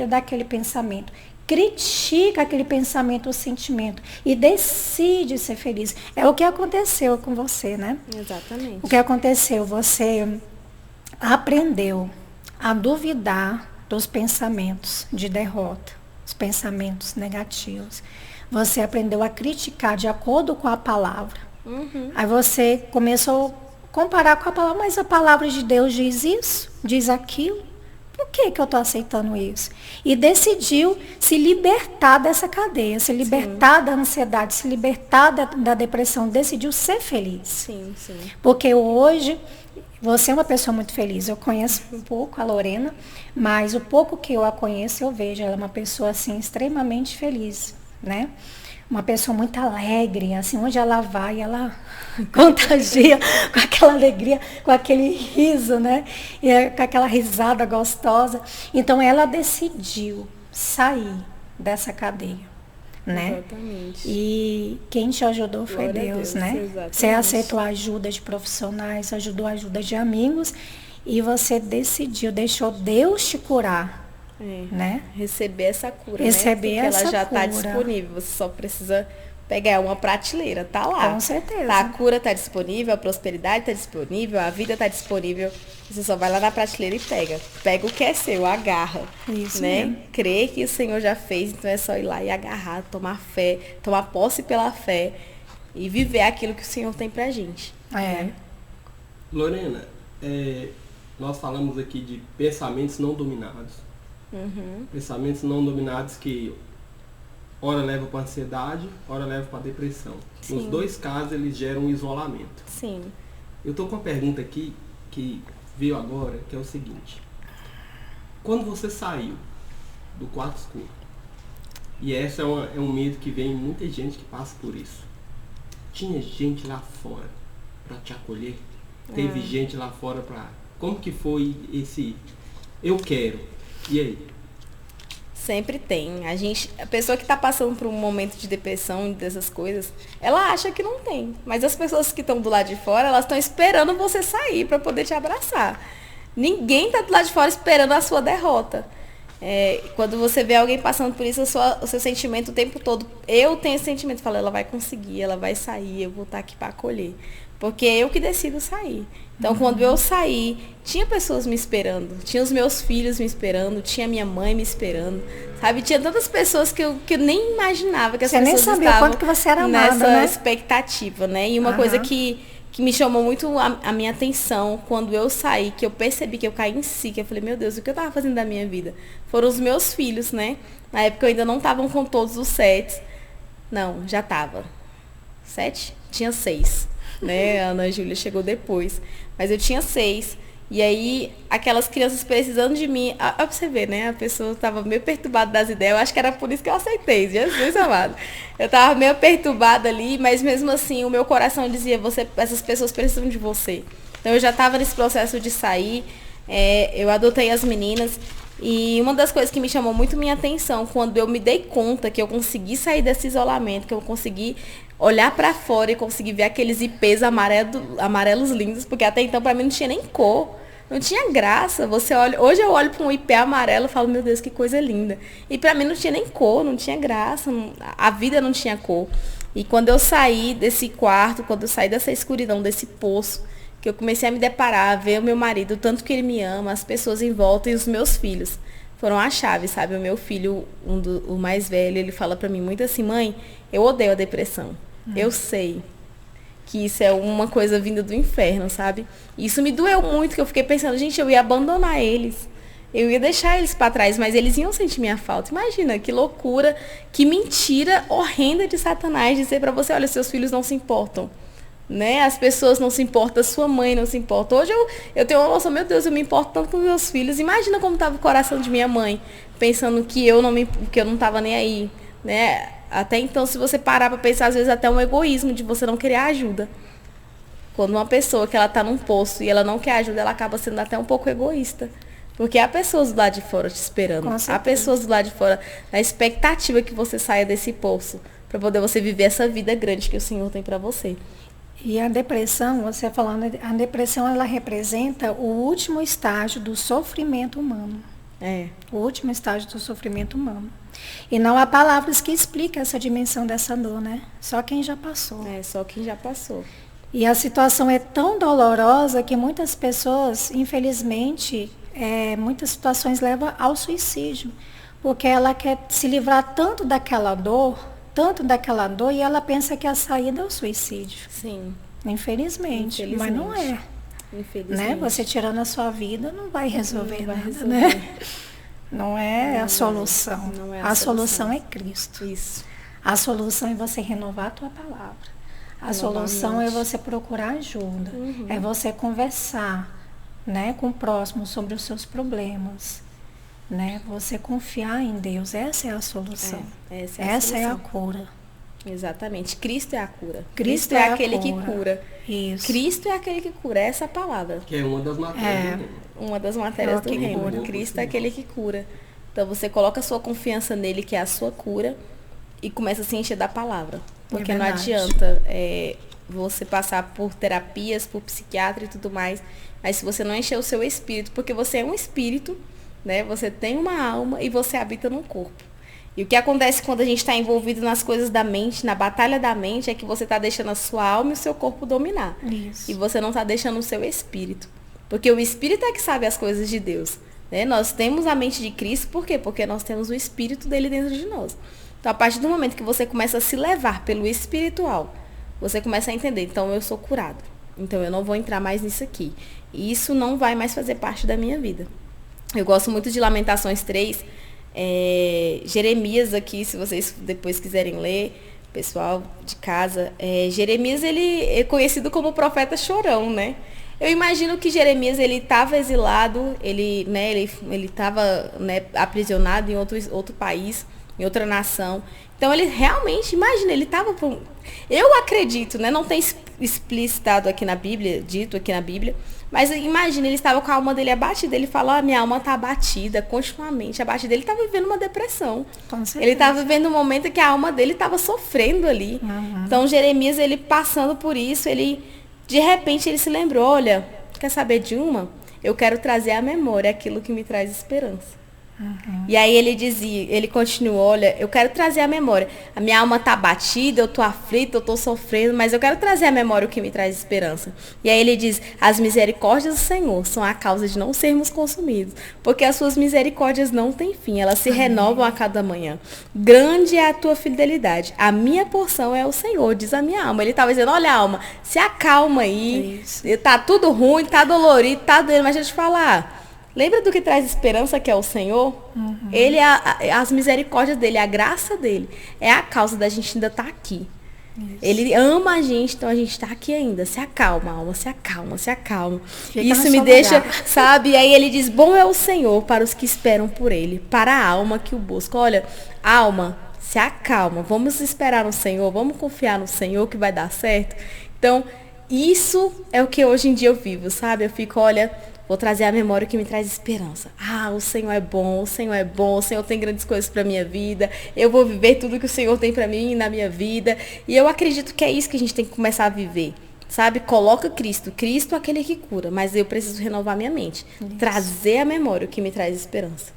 Speaker 3: daquele pensamento. Critica aquele pensamento ou sentimento. E decide ser feliz. É o que aconteceu com você, né?
Speaker 2: Exatamente.
Speaker 3: O que aconteceu? Você aprendeu a duvidar dos pensamentos de derrota, os pensamentos negativos. Você aprendeu a criticar de acordo com a palavra. Aí você começou a comparar com a palavra. Mas a palavra de Deus diz isso, diz aquilo. Por que eu estou aceitando isso? E decidiu se libertar dessa cadeia, se libertar da ansiedade, se libertar da depressão, decidiu ser feliz.
Speaker 2: Sim.
Speaker 3: Porque hoje, você é uma pessoa muito feliz. Eu conheço um pouco a Lorena, mas o pouco que eu a conheço, eu vejo ela é uma pessoa assim, extremamente feliz, né? Uma pessoa muito alegre, assim, onde ela vai, ela contagia com aquela alegria, com aquele riso, né? E com aquela risada gostosa. Então, ela decidiu sair dessa cadeia, né?
Speaker 2: Exatamente.
Speaker 3: E quem te ajudou foi Deus, né?
Speaker 2: Exatamente.
Speaker 3: Você aceitou a ajuda de profissionais, ajudou a ajuda de amigos, e você deixou Deus te curar. Né?
Speaker 2: Receber essa cura,
Speaker 3: Receber
Speaker 2: né? Porque
Speaker 3: essa
Speaker 2: ela já está
Speaker 3: cura.
Speaker 2: disponível. Você só precisa pegar uma prateleira, tá lá.
Speaker 3: Com certeza.
Speaker 2: Tá, a cura está disponível, a prosperidade está disponível, a vida está disponível. Você só vai lá na prateleira e pega. Pega o que é seu, agarra.
Speaker 3: Isso,
Speaker 2: né?
Speaker 3: mesmo.
Speaker 2: Crê que o Senhor já fez, então é só ir lá e agarrar, tomar fé, tomar posse pela fé e viver aquilo que o Senhor tem pra gente.
Speaker 1: Lorena, nós falamos aqui de pensamentos não dominados. Pensamentos não dominados que ora levam para ansiedade, ora levam para depressão.
Speaker 2: Sim.
Speaker 1: Nos dois casos eles geram um isolamento.
Speaker 2: Sim.
Speaker 1: Eu estou com uma pergunta aqui que veio agora, que é o seguinte: quando você saiu do quarto escuro, e essa é um medo que vem muita gente que passa por isso, tinha gente lá fora para te acolher? Teve gente lá fora para... Como que foi esse eu quero? E aí?
Speaker 2: Sempre tem. A pessoa que está passando por um momento de depressão, dessas coisas, ela acha que não tem. Mas as pessoas que estão do lado de fora, elas estão esperando você sair para poder te abraçar. Ninguém está do lado de fora esperando a sua derrota. Quando você vê alguém passando por isso, o seu sentimento o tempo todo. Eu tenho esse sentimento, falo, ela vai conseguir, ela vai sair, eu vou estar aqui para acolher. Porque é eu que decido sair. Então, quando eu saí, tinha pessoas me esperando. Tinha os meus filhos me esperando, tinha minha mãe me esperando. Sabe? Tinha tantas pessoas que eu nem imaginava que as
Speaker 3: você
Speaker 2: pessoas
Speaker 3: nem sabia
Speaker 2: estavam
Speaker 3: quanto que você era amada,
Speaker 2: nessa
Speaker 3: né?
Speaker 2: expectativa, né? E uma coisa que me chamou muito a minha atenção quando eu saí, que eu percebi que eu caí em si, que eu falei, meu Deus, o que eu tava fazendo da minha vida? Foram os meus filhos, né? Na época eu ainda não estavam com todos os 7. Não, já tava. 7? Tinha 6. Né? A Ana Júlia chegou depois. Mas eu tinha 6. E aí, aquelas crianças precisando de mim. Pra você ver, né? A pessoa estava meio perturbada das ideias. Eu acho que era por isso que eu aceitei, Jesus amado. Eu estava meio perturbada ali, mas mesmo assim, o meu coração dizia, essas pessoas precisam de você. Então, eu já estava nesse processo de sair. Eu adotei as meninas. E uma das coisas que me chamou muito minha atenção, quando eu me dei conta que eu consegui sair desse isolamento, que eu consegui olhar para fora e conseguir ver aqueles ipês amarelos lindos, porque até então para mim não tinha nem cor, não tinha graça. Hoje eu olho para um ipê amarelo e falo, meu Deus, que coisa linda. E para mim não tinha nem cor, não tinha graça, a vida não tinha cor. E quando eu saí desse quarto, quando eu saí dessa escuridão, desse poço, que eu comecei a me deparar, ver o meu marido, o tanto que ele me ama, as pessoas em volta e os meus filhos. Foram a chave, sabe? O meu filho, o mais velho, ele fala pra mim muito assim, mãe, eu odeio a depressão. Eu sei que isso é uma coisa vinda do inferno, sabe? E isso me doeu muito, que eu fiquei pensando, gente, eu ia abandonar eles. Eu ia deixar eles para trás, mas eles iam sentir minha falta. Imagina, que loucura, que mentira horrenda de Satanás dizer pra você, olha, seus filhos não se importam. Né? As pessoas não se importam, a sua mãe não se importa. Hoje eu tenho uma noção, meu Deus, eu me importo tanto com meus filhos. Imagina como estava o coração de minha mãe, pensando que eu não estava nem aí, né? Até então, se você parar para pensar, às vezes até um egoísmo de você não querer ajuda. Quando uma pessoa que ela está num poço e ela não quer ajuda, ela acaba sendo até um pouco egoísta. Porque há pessoas do lado de fora te esperando. Há pessoas do lado de fora na expectativa que você saia desse poço, para poder você viver essa vida grande que o Senhor tem para você.
Speaker 3: E a depressão, você falando, a depressão ela representa o último estágio do sofrimento humano. O último estágio do sofrimento humano. E não há palavras que expliquem essa dimensão dessa dor, né? Só quem já passou.
Speaker 2: Só quem já passou.
Speaker 3: E a situação é tão dolorosa que muitas pessoas, infelizmente, muitas situações levam ao suicídio. Porque ela quer se livrar tanto daquela dor, e ela pensa que a saída é o suicídio.
Speaker 2: Sim.
Speaker 3: Infelizmente. Mas não é.
Speaker 2: Infelizmente.
Speaker 3: Né? Você tirando a sua vida não vai resolver nada, né? Não é a solução.
Speaker 2: Não é
Speaker 3: a solução é Cristo.
Speaker 2: Isso.
Speaker 3: A solução é você renovar a tua palavra. A solução é você procurar ajuda. É você conversar, né, com o próximo sobre os seus problemas. Né? Você confiar em Deus, essa é a solução. Essa é a cura.
Speaker 2: Exatamente. Cristo é a cura.
Speaker 3: Cristo
Speaker 2: é aquele que cura.
Speaker 3: Isso.
Speaker 2: Cristo é aquele que cura. Essa é a palavra.
Speaker 1: Que é uma das matérias do reino.
Speaker 2: Uma das matérias do reino. Cristo é aquele que cura. Então você coloca a sua confiança nele, que é a sua cura, e começa a se encher da palavra. Porque não adianta você passar por terapias, por psiquiatra e tudo mais, mas se você não encher o seu espírito, porque você é um espírito, né? Você tem uma alma e você habita num corpo. E o que acontece quando a gente está envolvido nas coisas da mente, na batalha da mente, é que você está deixando a sua alma e o seu corpo dominar.
Speaker 3: Isso.
Speaker 2: E você não está deixando o seu espírito. Porque o espírito é que sabe as coisas de Deus. Né? Nós temos a mente de Cristo, por quê? Porque nós temos o espírito dele dentro de nós. Então, a partir do momento que você começa a se levar pelo espiritual, você começa a entender, então eu sou curado. Então eu não vou entrar mais nisso aqui. E isso não vai mais fazer parte da minha vida. Eu gosto muito de Lamentações 3. Jeremias aqui, se vocês depois quiserem ler, pessoal de casa. Jeremias, ele é conhecido como profeta chorão, né? Eu imagino que Jeremias, ele estava exilado, ele estava, né, aprisionado em outro país, em outra nação. Então ele realmente, imagina, ele estava... Eu acredito, né? Não tem explicitado aqui na Bíblia, dito aqui na Bíblia, mas imagina, ele estava com a alma dele abatida. Ele falou, minha alma está abatida, continuamente abatida. Ele estava vivendo uma depressão. Ele estava vivendo um momento que a alma dele estava sofrendo ali. Então Jeremias, ele passando por isso, de repente ele se lembrou, olha, quer saber de uma? Eu quero trazer à memória aquilo que me traz esperança. E aí ele continua, olha, eu quero trazer a memória. A minha alma está batida, eu estou aflita, eu estou sofrendo, mas eu quero trazer a memória o que me traz esperança. E aí ele diz, as misericórdias do Senhor são a causa de não sermos consumidos, porque as suas misericórdias não têm fim, elas se renovam a cada manhã. Grande é a tua fidelidade, a minha porção é o Senhor, diz a minha alma. Ele estava dizendo, olha alma, se acalma aí, tá tudo ruim, tá dolorido, tá doendo, mas deixa eu te falar. Lembra do que traz esperança, que é o Senhor? Ele, as misericórdias dele, a graça dele, é a causa da gente ainda estar aqui. Isso. Ele ama a gente, então a gente está aqui ainda. Se acalma, alma, se acalma, se acalma. Isso me deixa, sabe? E aí ele diz, bom é o Senhor para os que esperam por ele, para a alma que o busca. Olha, alma, se acalma, vamos esperar no Senhor, vamos confiar no Senhor que vai dar certo. Então, isso é o que hoje em dia eu vivo, sabe? Eu fico, olha... Vou trazer a memória que me traz esperança. Ah, o Senhor é bom, o Senhor é bom, o Senhor tem grandes coisas para a minha vida. Eu vou viver tudo que o Senhor tem para mim na minha vida. E eu acredito que é isso que a gente tem que começar a viver. Sabe? Coloca Cristo. Cristo é aquele que cura, mas eu preciso renovar minha mente. Isso. Trazer a memória o que me traz esperança.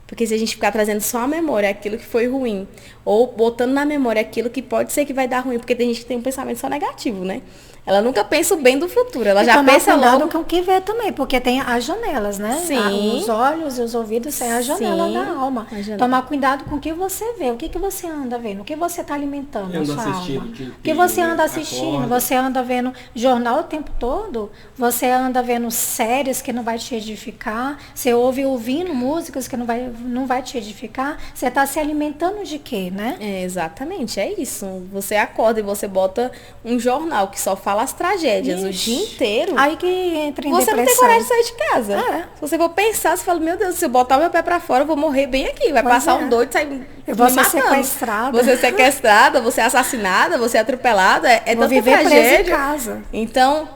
Speaker 2: Porque se a gente ficar trazendo só a memória, aquilo que foi ruim, ou botando na memória aquilo que pode ser que vai dar ruim, porque tem gente que tem um pensamento só negativo, né? Ela nunca pensa o bem do futuro, ela já pensa logo...
Speaker 3: com o que vê também, porque tem as janelas, né?
Speaker 2: Sim.
Speaker 3: Os olhos e os ouvidos têm a janela da alma. Tomar cuidado com o que você vê, o que você anda vendo, o que você está alimentando a sua alma. O que você anda assistindo, você anda vendo jornal o tempo todo, você anda vendo séries que não vai te edificar, você ouvindo músicas que não vai te edificar, você está se alimentando de quê, né?
Speaker 2: É, exatamente, é isso. Você acorda e você bota um jornal que só fala as tragédias o dia inteiro.
Speaker 3: Aí que entra em
Speaker 2: você
Speaker 3: depressão.
Speaker 2: Não tem coragem de sair de casa. Se você for pensar, você fala, meu Deus, se eu botar o meu pé pra fora, eu vou morrer bem aqui. Vai passar um doido, sair
Speaker 3: eu vou ser sequestrada.
Speaker 2: Você é sequestrada, você é assassinada, você é atropelada. É
Speaker 3: vou
Speaker 2: tanta
Speaker 3: viver
Speaker 2: tragédia.
Speaker 3: Presa em casa.
Speaker 2: Então,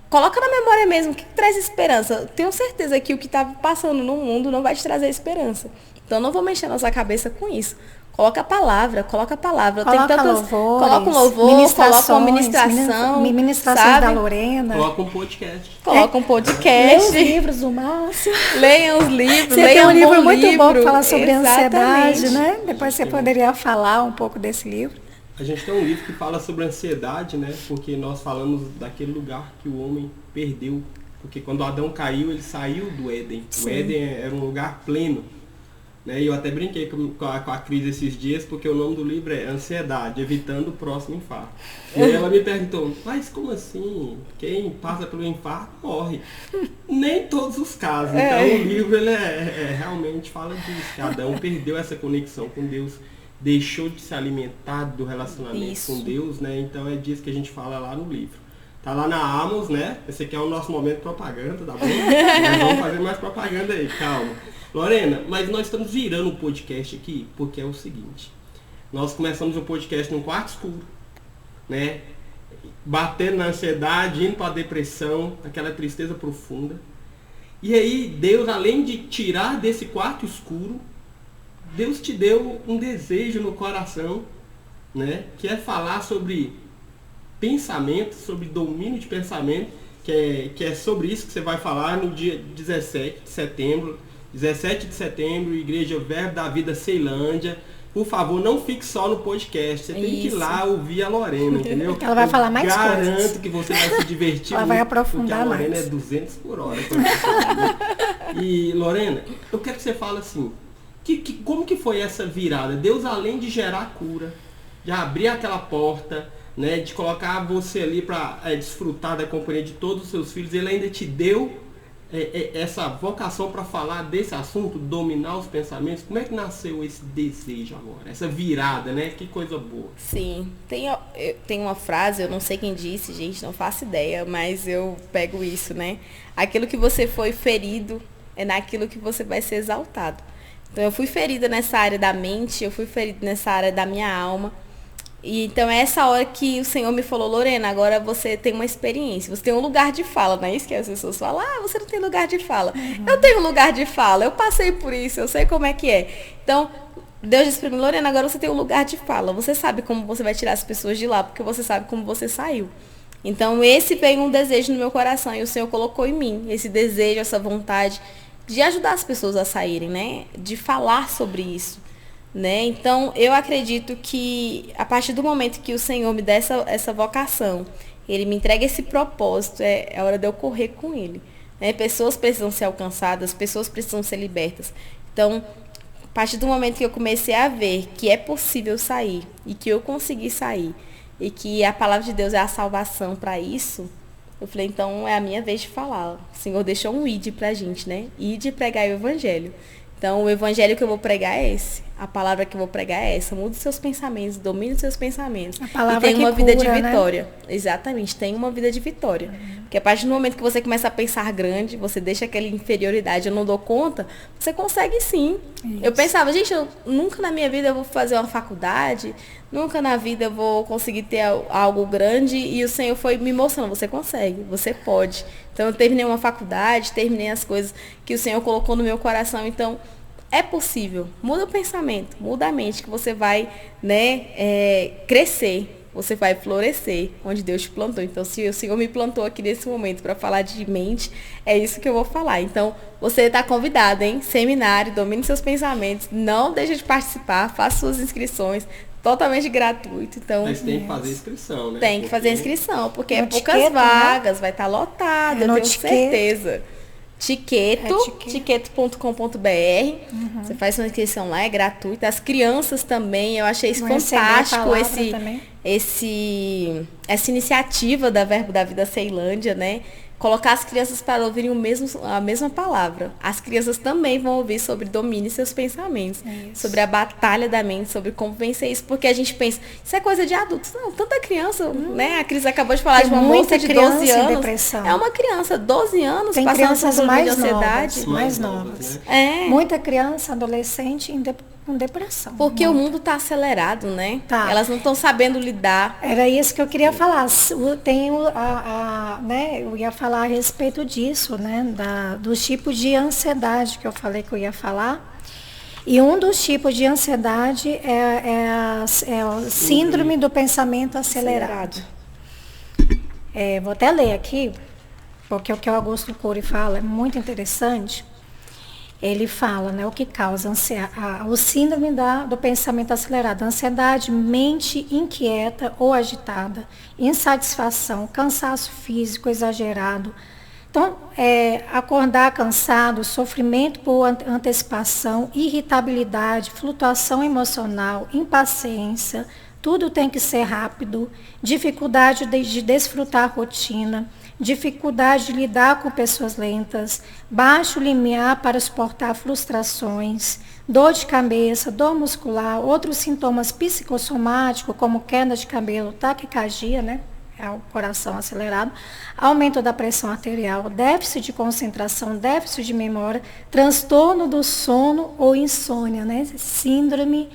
Speaker 2: coloca na memória mesmo o que traz esperança. Tenho certeza que o que está passando no mundo não vai te trazer esperança. Então, não vou mexer nossa cabeça com isso. Coloca a palavra.
Speaker 3: Coloca
Speaker 2: louvores,
Speaker 3: coloca
Speaker 2: um louvor, coloca uma ministração.
Speaker 3: Ministrações da Lorena.
Speaker 1: Coloca um podcast.
Speaker 2: Coloca um podcast.
Speaker 3: Leia os livros do Márcio.
Speaker 2: Leiam os livros.
Speaker 3: Você tem um livro muito bom que fala sobre ansiedade, né? Depois você poderia falar um pouco desse livro.
Speaker 1: A gente tem um livro que fala sobre ansiedade, né? Porque nós falamos daquele lugar que o homem perdeu. Porque quando Adão caiu, ele saiu do Éden. Sim. O Éden era um lugar pleno. E eu até brinquei com a Cris esses dias, porque o nome do livro é Ansiedade, Evitando o Próximo Infarto. E aí ela me perguntou, mas como assim? Quem passa pelo infarto morre. Nem todos os casos. Então o livro ele realmente fala disso, que Adão perdeu essa conexão com Deus, deixou de se alimentar do relacionamento com Deus, né? Então é disso que a gente fala lá no livro. Tá lá na Amos, né? Esse aqui é o nosso momento de propaganda, tá bom? Nós vamos fazer mais propaganda aí, calma. Lorena, mas nós estamos virando o podcast aqui porque é o seguinte. Nós começamos o podcast num quarto escuro, né? Batendo na ansiedade, indo para a depressão, aquela tristeza profunda. E aí, Deus, além de tirar desse quarto escuro, Deus te deu um desejo no coração, né? Que é falar sobre pensamento, sobre domínio de pensamento, que é sobre isso que você vai falar no dia 17 de setembro. 17 de setembro, Igreja Verbo da Vida Ceilândia. Por favor, não fique só no podcast. Você tem que ir lá ouvir a Lorena, entendeu?
Speaker 3: Ela vai falar mais coisas.
Speaker 1: Garanto que você vai se divertir
Speaker 3: Ela
Speaker 1: muito.
Speaker 3: vai aprofundar
Speaker 1: porque a Lorena
Speaker 3: mais.
Speaker 1: é 200 por hora. E, Lorena, eu quero que você fale assim, como que foi essa virada? Deus, além de gerar cura, de abrir aquela porta, né, de colocar você ali para desfrutar da companhia de todos os seus filhos, ele ainda te deu essa vocação para falar desse assunto, dominar os pensamentos. Como é que nasceu esse desejo agora? Essa virada, né? Que coisa boa.
Speaker 2: Sim. Tem uma frase, eu não sei quem disse, gente, não faço ideia, mas eu pego isso, né? Aquilo que você foi ferido é naquilo que você vai ser exaltado. Então eu fui ferida nessa área da mente, eu fui ferida nessa área da minha alma. E então é essa hora que o Senhor me falou, Lorena, agora você tem uma experiência, você tem um lugar de fala, não é isso que as pessoas falam? Ah, você não tem lugar de fala. Eu tenho um lugar de fala, eu passei por isso, eu sei como é que é. Então, Deus disse para mim, Lorena, agora você tem um lugar de fala, você sabe como você vai tirar as pessoas de lá, porque você sabe como você saiu. Então, esse veio um desejo no meu coração e o Senhor colocou em mim, esse desejo, essa vontade. de ajudar as pessoas a saírem, né? De falar sobre isso, né? Então, eu acredito que a partir do momento que o Senhor me dá essa vocação, Ele me entrega esse propósito, é hora de eu correr com Ele. Né? Pessoas precisam ser alcançadas, pessoas precisam ser libertas. Então, a partir do momento que eu comecei a ver que é possível sair, e que eu consegui sair, e que a palavra de Deus é a salvação para isso, eu falei, então é a minha vez de falar. O Senhor deixou um id pra gente, né? Id e pregar o evangelho. Então, o evangelho que eu vou pregar é esse. A palavra que eu vou pregar é essa. Mude seus pensamentos, domine os seus pensamentos.
Speaker 3: A palavra
Speaker 2: e tenha uma
Speaker 3: que
Speaker 2: vida
Speaker 3: cura,
Speaker 2: de
Speaker 3: né?
Speaker 2: vitória. Exatamente, tenha uma vida de vitória. Porque a partir do momento que você começa a pensar grande, você deixa aquela inferioridade, eu não dou conta, você consegue sim.
Speaker 3: Isso.
Speaker 2: Eu pensava, gente, eu nunca na minha vida eu vou fazer uma faculdade, nunca na vida eu vou conseguir ter algo grande, e o Senhor foi me mostrando, você consegue, você pode. Então eu terminei uma faculdade, terminei as coisas que o Senhor colocou no meu coração, então é possível. Muda o pensamento, muda a mente, que você vai, né, crescer. Você vai florescer onde Deus te plantou. Então, se o Senhor me plantou aqui nesse momento para falar de mente, é isso que eu vou falar. Então, você está convidado, hein? Seminário, domine seus pensamentos. Não deixe de participar, faça suas inscrições. Totalmente gratuito. Então,
Speaker 1: Mas tem que fazer inscrição, né?
Speaker 2: tem que fazer inscrição, porque é
Speaker 3: No
Speaker 2: poucas
Speaker 3: Tiqueto,
Speaker 2: vagas, né? Vai estar lotado, eu
Speaker 3: no
Speaker 2: tenho
Speaker 3: Tiqueto.
Speaker 2: certeza. Tiqueto,
Speaker 3: Tiqueto.
Speaker 2: tiqueto.com.br. Você faz sua inscrição lá, é gratuita. As crianças também, eu achei isso
Speaker 3: Vão receber a
Speaker 2: fantástico,
Speaker 3: palavra também.
Speaker 2: essa iniciativa da Verbo da Vida Ceilândia, né? Colocar as crianças para ouvirem a mesma palavra. As crianças também vão ouvir sobre domine seus pensamentos,
Speaker 3: Isso.
Speaker 2: sobre a batalha da mente, sobre como vencer isso, porque a gente pensa, isso é coisa de adultos. Não, tanta criança, né? A Cris acabou de falar
Speaker 3: Tem
Speaker 2: de uma
Speaker 3: muita
Speaker 2: moça de
Speaker 3: criança
Speaker 2: 12
Speaker 3: em
Speaker 2: anos.
Speaker 3: depressão.
Speaker 2: É uma criança, 12 anos,
Speaker 3: Tem
Speaker 2: passando por
Speaker 3: crianças
Speaker 2: problema de
Speaker 3: mais
Speaker 2: ansiedade.
Speaker 3: novas, mais
Speaker 1: novas,
Speaker 3: novas.
Speaker 1: né?
Speaker 2: É.
Speaker 3: Muita criança, adolescente com depressão.
Speaker 2: Porque o mundo está acelerado, né?
Speaker 3: Tá.
Speaker 2: Elas não estão sabendo lidar.
Speaker 3: Era isso que eu queria falar. Tem né, eu ia falar a respeito disso, né? Dos tipos de ansiedade que eu falei que eu ia falar. E um dos tipos de ansiedade é o síndrome do pensamento acelerado. Vou até ler aqui, porque o que o Augusto Cury fala é muito interessante. Ele fala, né, o que causa o síndrome do pensamento acelerado. Ansiedade, mente inquieta ou agitada, insatisfação, cansaço físico exagerado. Então, acordar cansado, sofrimento por antecipação, irritabilidade, flutuação emocional, impaciência, tudo tem que ser rápido, dificuldade de desfrutar a rotina, dificuldade de lidar com pessoas lentas, baixo limiar para suportar frustrações, dor de cabeça, dor muscular, outros sintomas psicossomáticos, como queda de cabelo, taquicardia, né? É o coração acelerado, aumento da pressão arterial, déficit de concentração, déficit de memória, transtorno do sono ou insônia, né? Síndrome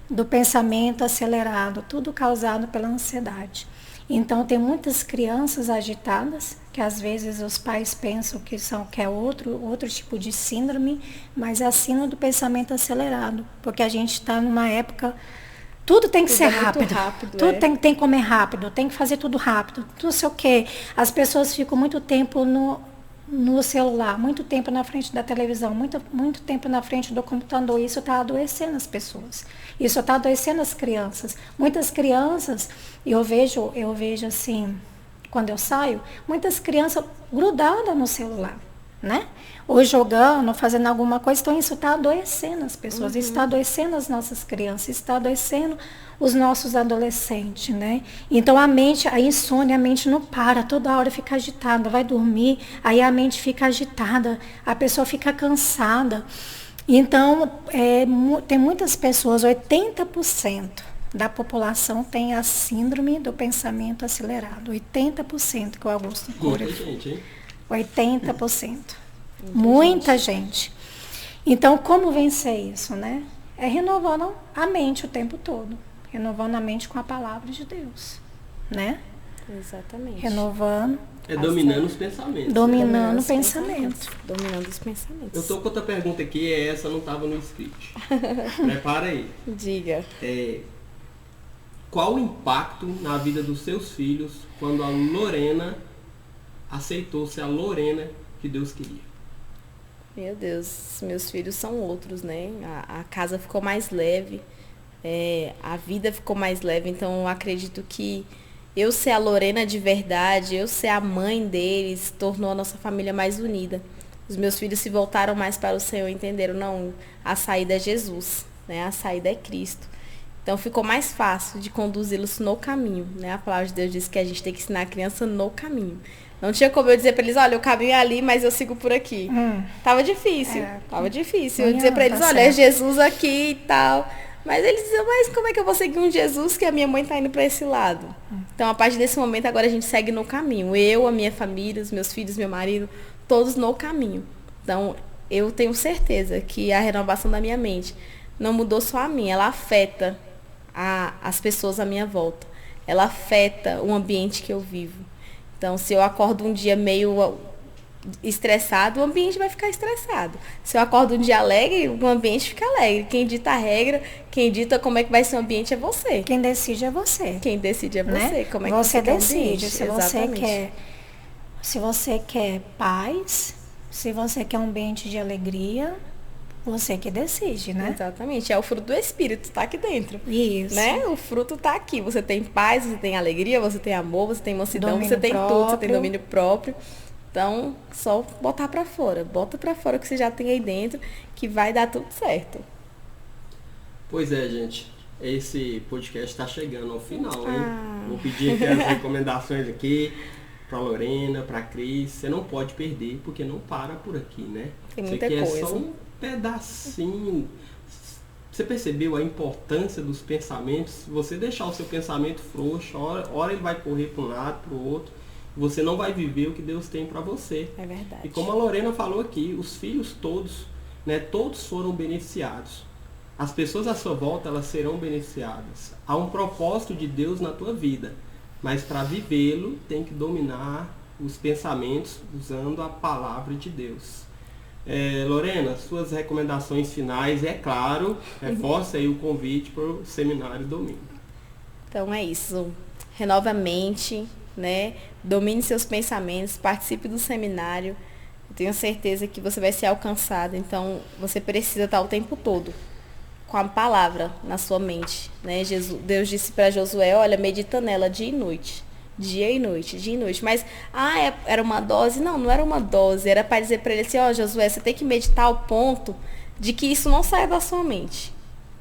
Speaker 3: do pensamento acelerado, tudo causado pela ansiedade. Então, tem muitas crianças agitadas, que às vezes os pais pensam que é outro tipo de síndrome, mas é a síndrome do pensamento acelerado, porque a gente está numa época, tudo tem que ser rápido, tudo tem que comer rápido, tem que fazer tudo rápido, não sei o quê. As pessoas ficam muito tempo no celular, muito tempo na frente da televisão, muito tempo na frente do computador. Isso está adoecendo as pessoas. Isso está adoecendo as crianças. Muitas crianças, eu vejo assim, quando eu saio, muitas crianças grudadas no celular, né? Ou jogando, fazendo alguma coisa. Então, isso está adoecendo as pessoas, isso está adoecendo as nossas crianças, isso está adoecendo os nossos adolescentes, né? Então, a insônia, a mente não para, toda hora fica agitada, vai dormir, aí a mente fica agitada, a pessoa fica cansada. Então, tem muitas pessoas, 80% da população tem a síndrome do pensamento acelerado. 80% que o Augusto Cury.
Speaker 1: Muita gente, hein?
Speaker 3: 80%. Muita gente. Então, como vencer isso, né? É renovando a mente o tempo todo. Renovando a mente com a palavra de Deus, né?
Speaker 2: Exatamente.
Speaker 3: Renovando.
Speaker 1: Dominando os pensamentos.
Speaker 3: Dominando o pensamento.
Speaker 2: Dominando os pensamentos.
Speaker 1: Eu tô com outra pergunta aqui, essa não estava no script. Prepara aí.
Speaker 2: Diga.
Speaker 1: Qual o impacto na vida dos seus filhos quando a Lorena aceitou ser a Lorena que Deus queria?
Speaker 2: Meu Deus, meus filhos são outros, né? A casa ficou mais leve, a vida ficou mais leve, então eu acredito que eu ser a Lorena de verdade, eu ser a mãe deles, tornou a nossa família mais unida. Os meus filhos se voltaram mais para o Senhor, entenderam, não, a saída é Jesus, né? A saída é Cristo. Então ficou mais fácil de conduzi-los no caminho, né? A palavra de Deus diz que a gente tem que ensinar a criança no caminho. Não tinha como eu dizer para eles, olha, o caminho é ali, mas eu sigo por aqui. Tava difícil, tava difícil. Eu dizer para eles, olha, é Jesus aqui e tal. Mas eles diziam, mas como é que eu vou seguir um Jesus que a minha mãe tá indo para esse lado? Então, a partir desse momento, agora a gente segue no caminho. Eu, a minha família, os meus filhos, meu marido, todos no caminho. Então, eu tenho certeza que a renovação da minha mente não mudou só a mim, ela afeta as pessoas à minha volta. Ela afeta o ambiente que eu vivo. Então, se eu acordo um dia meio estressado, o ambiente vai ficar estressado. Se eu acordo um dia alegre, o ambiente fica alegre. Quem dita a regra, quem dita como é que vai ser o ambiente é você.
Speaker 3: Quem decide é você.
Speaker 2: Quem decide é você.
Speaker 3: Né?
Speaker 2: Como é que
Speaker 3: você
Speaker 2: quer
Speaker 3: decide. Se você quer paz, se você quer um ambiente de alegria, você que decide, né?
Speaker 2: Exatamente. É o fruto do Espírito, tá aqui dentro.
Speaker 3: Isso.
Speaker 2: Né? O fruto tá aqui. Você tem paz, você tem alegria, você tem amor, você tem mansidão,
Speaker 3: domínio
Speaker 2: você tem
Speaker 3: próprio.
Speaker 2: tudo, você tem domínio próprio. Então, só botar pra fora. Bota pra fora o que você já tem aí dentro, que vai dar tudo certo.
Speaker 1: Pois é, gente. Esse podcast está chegando ao final, hein? Vou pedir aqui as recomendações aqui pra Lorena, pra Cris. Você não pode perder, porque não para por aqui, né?
Speaker 2: Tem muita
Speaker 1: Isso aqui
Speaker 2: coisa.
Speaker 1: É só um pedacinho. Você percebeu a importância dos pensamentos? Se você deixar o seu pensamento frouxo, hora ele vai correr para um lado, para o outro. Você não vai viver o que Deus tem para você.
Speaker 2: É verdade.
Speaker 1: E como a Lorena falou aqui, os filhos todos, né, todos foram beneficiados. As pessoas à sua volta, elas serão beneficiadas. Há um propósito de Deus na tua vida. Mas para vivê-lo, tem que dominar os pensamentos usando a palavra de Deus. Lorena, suas recomendações finais, é claro, reforça aí o convite para o seminário domingo.
Speaker 2: Então é isso. Renova a mente, né? Domine seus pensamentos, participe do seminário. Eu tenho certeza que você vai ser alcançado. Então, você precisa estar o tempo todo com a palavra na sua mente, né? Deus disse para Josué, olha, medita nela dia e noite. Dia e noite, dia e noite. Mas, era uma dose? Não, não era uma dose. Era para dizer para ele assim, Josué, você tem que meditar ao ponto de que isso não saia da sua mente.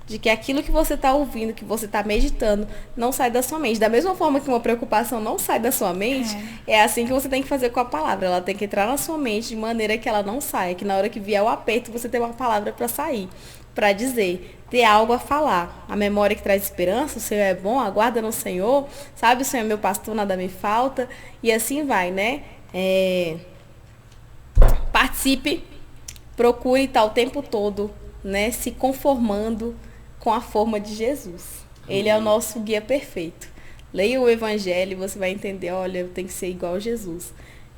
Speaker 2: De que aquilo que você está ouvindo, que você está meditando, não sai da sua mente. Da mesma forma que uma preocupação não sai da sua mente, é assim que você tem que fazer com a palavra. Ela tem que entrar na sua mente de maneira que ela não saia. Que na hora que vier o aperto, você tem uma palavra para sair. Para dizer, ter algo a falar. A memória que traz esperança, o Senhor é bom, aguarda no Senhor. Sabe, o Senhor é meu pastor, nada me falta. E assim vai, né? Participe, procure estar o tempo todo, né? Se conformando com a forma de Jesus. Ele é o nosso guia perfeito. Leia o Evangelho e você vai entender, olha, eu tenho que ser igual a Jesus.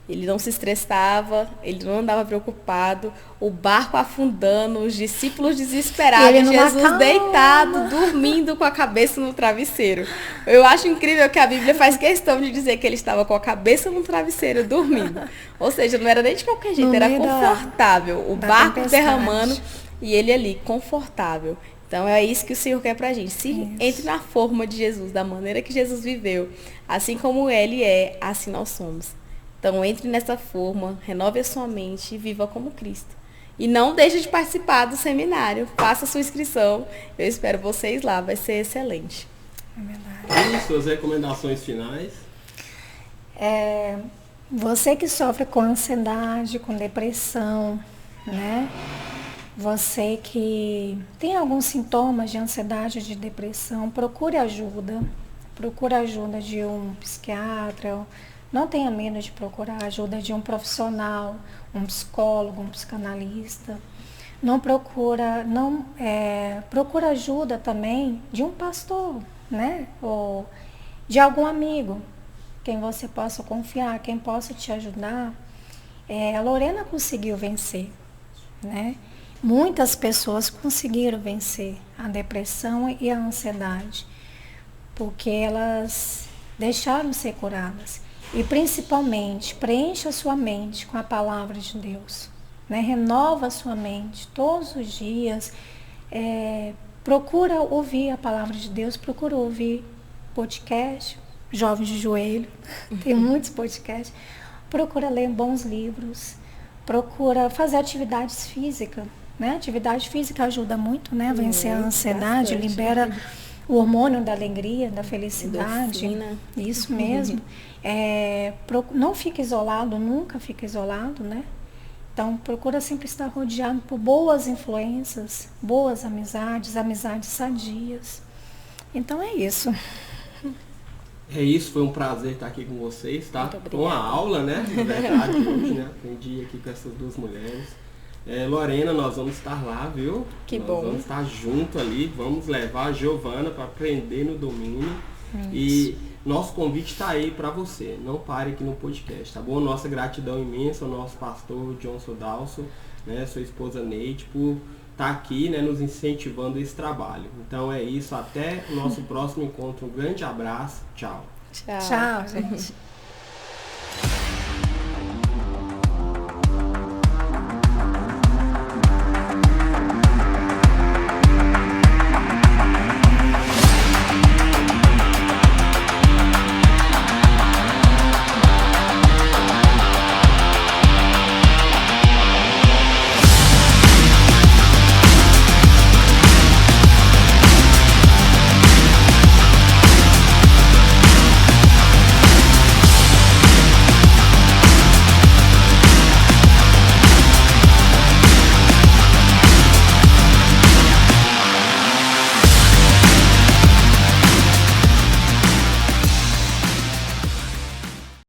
Speaker 2: Ele não se estressava, ele não andava preocupado, o barco afundando, os discípulos desesperados, Jesus deitado, dormindo com a cabeça no travesseiro. Eu acho incrível que a Bíblia faz questão de dizer que ele estava com a cabeça no travesseiro, dormindo. Ou seja, não era nem de qualquer jeito, era confortável. O barco derramando e ele ali, confortável. Então, é isso que o Senhor quer pra gente. Entre na forma de Jesus, da maneira que Jesus viveu. Assim como Ele é, assim nós somos. Então, entre nessa forma, renove a sua mente e viva como Cristo. E não deixe de participar do seminário. Faça a sua inscrição. Eu espero vocês lá. Vai ser excelente.
Speaker 3: É verdade.
Speaker 1: E suas recomendações finais?
Speaker 3: Você que sofre com ansiedade, com depressão, né? Você que tem alguns sintomas de ansiedade, de depressão, procure ajuda. Procure ajuda de um psiquiatra. Não tenha medo de procurar ajuda de um profissional, um psicólogo, um psicanalista. Procura ajuda também de um pastor, né? Ou de algum amigo, quem você possa confiar, quem possa te ajudar. A Lorena conseguiu vencer, né? Muitas pessoas conseguiram vencer a depressão e a ansiedade, porque elas deixaram ser curadas. E principalmente, preencha a sua mente com a palavra de Deus. né? Renova a sua mente todos os dias. Procura ouvir a palavra de Deus, procura ouvir podcast, Jovens de Joelho, tem muitos podcasts. Procura ler bons livros, procura fazer atividades físicas, né? Atividade física ajuda muito, né? A vencer a ansiedade,
Speaker 2: bastante.
Speaker 3: libera o hormônio da alegria, da felicidade.
Speaker 2: Endorfina.
Speaker 3: Isso mesmo. Não fica isolado, nunca fica isolado, né? Então, procura sempre estar rodeado por boas influências, boas amizades, amizades sadias. Então, é isso.
Speaker 1: É isso, foi um prazer estar aqui com vocês, tá?
Speaker 2: Muito
Speaker 1: Foi uma aula, né? Na verdade, hoje, né? Aprendi aqui com essas duas mulheres. Lorena, nós vamos estar lá, viu?
Speaker 2: Que
Speaker 1: nós
Speaker 2: bom.
Speaker 1: Vamos estar junto ali, vamos levar a Giovana para aprender no domínio.
Speaker 3: Isso.
Speaker 1: E nosso convite está aí para você. Não pare aqui no podcast, tá bom? Nossa gratidão imensa ao nosso pastor Johnson Dalso, né? Sua esposa Neide, por estar aqui, né? Nos incentivando esse trabalho. Então é isso, até o nosso próximo encontro. Um grande abraço, tchau.
Speaker 3: Tchau, gente.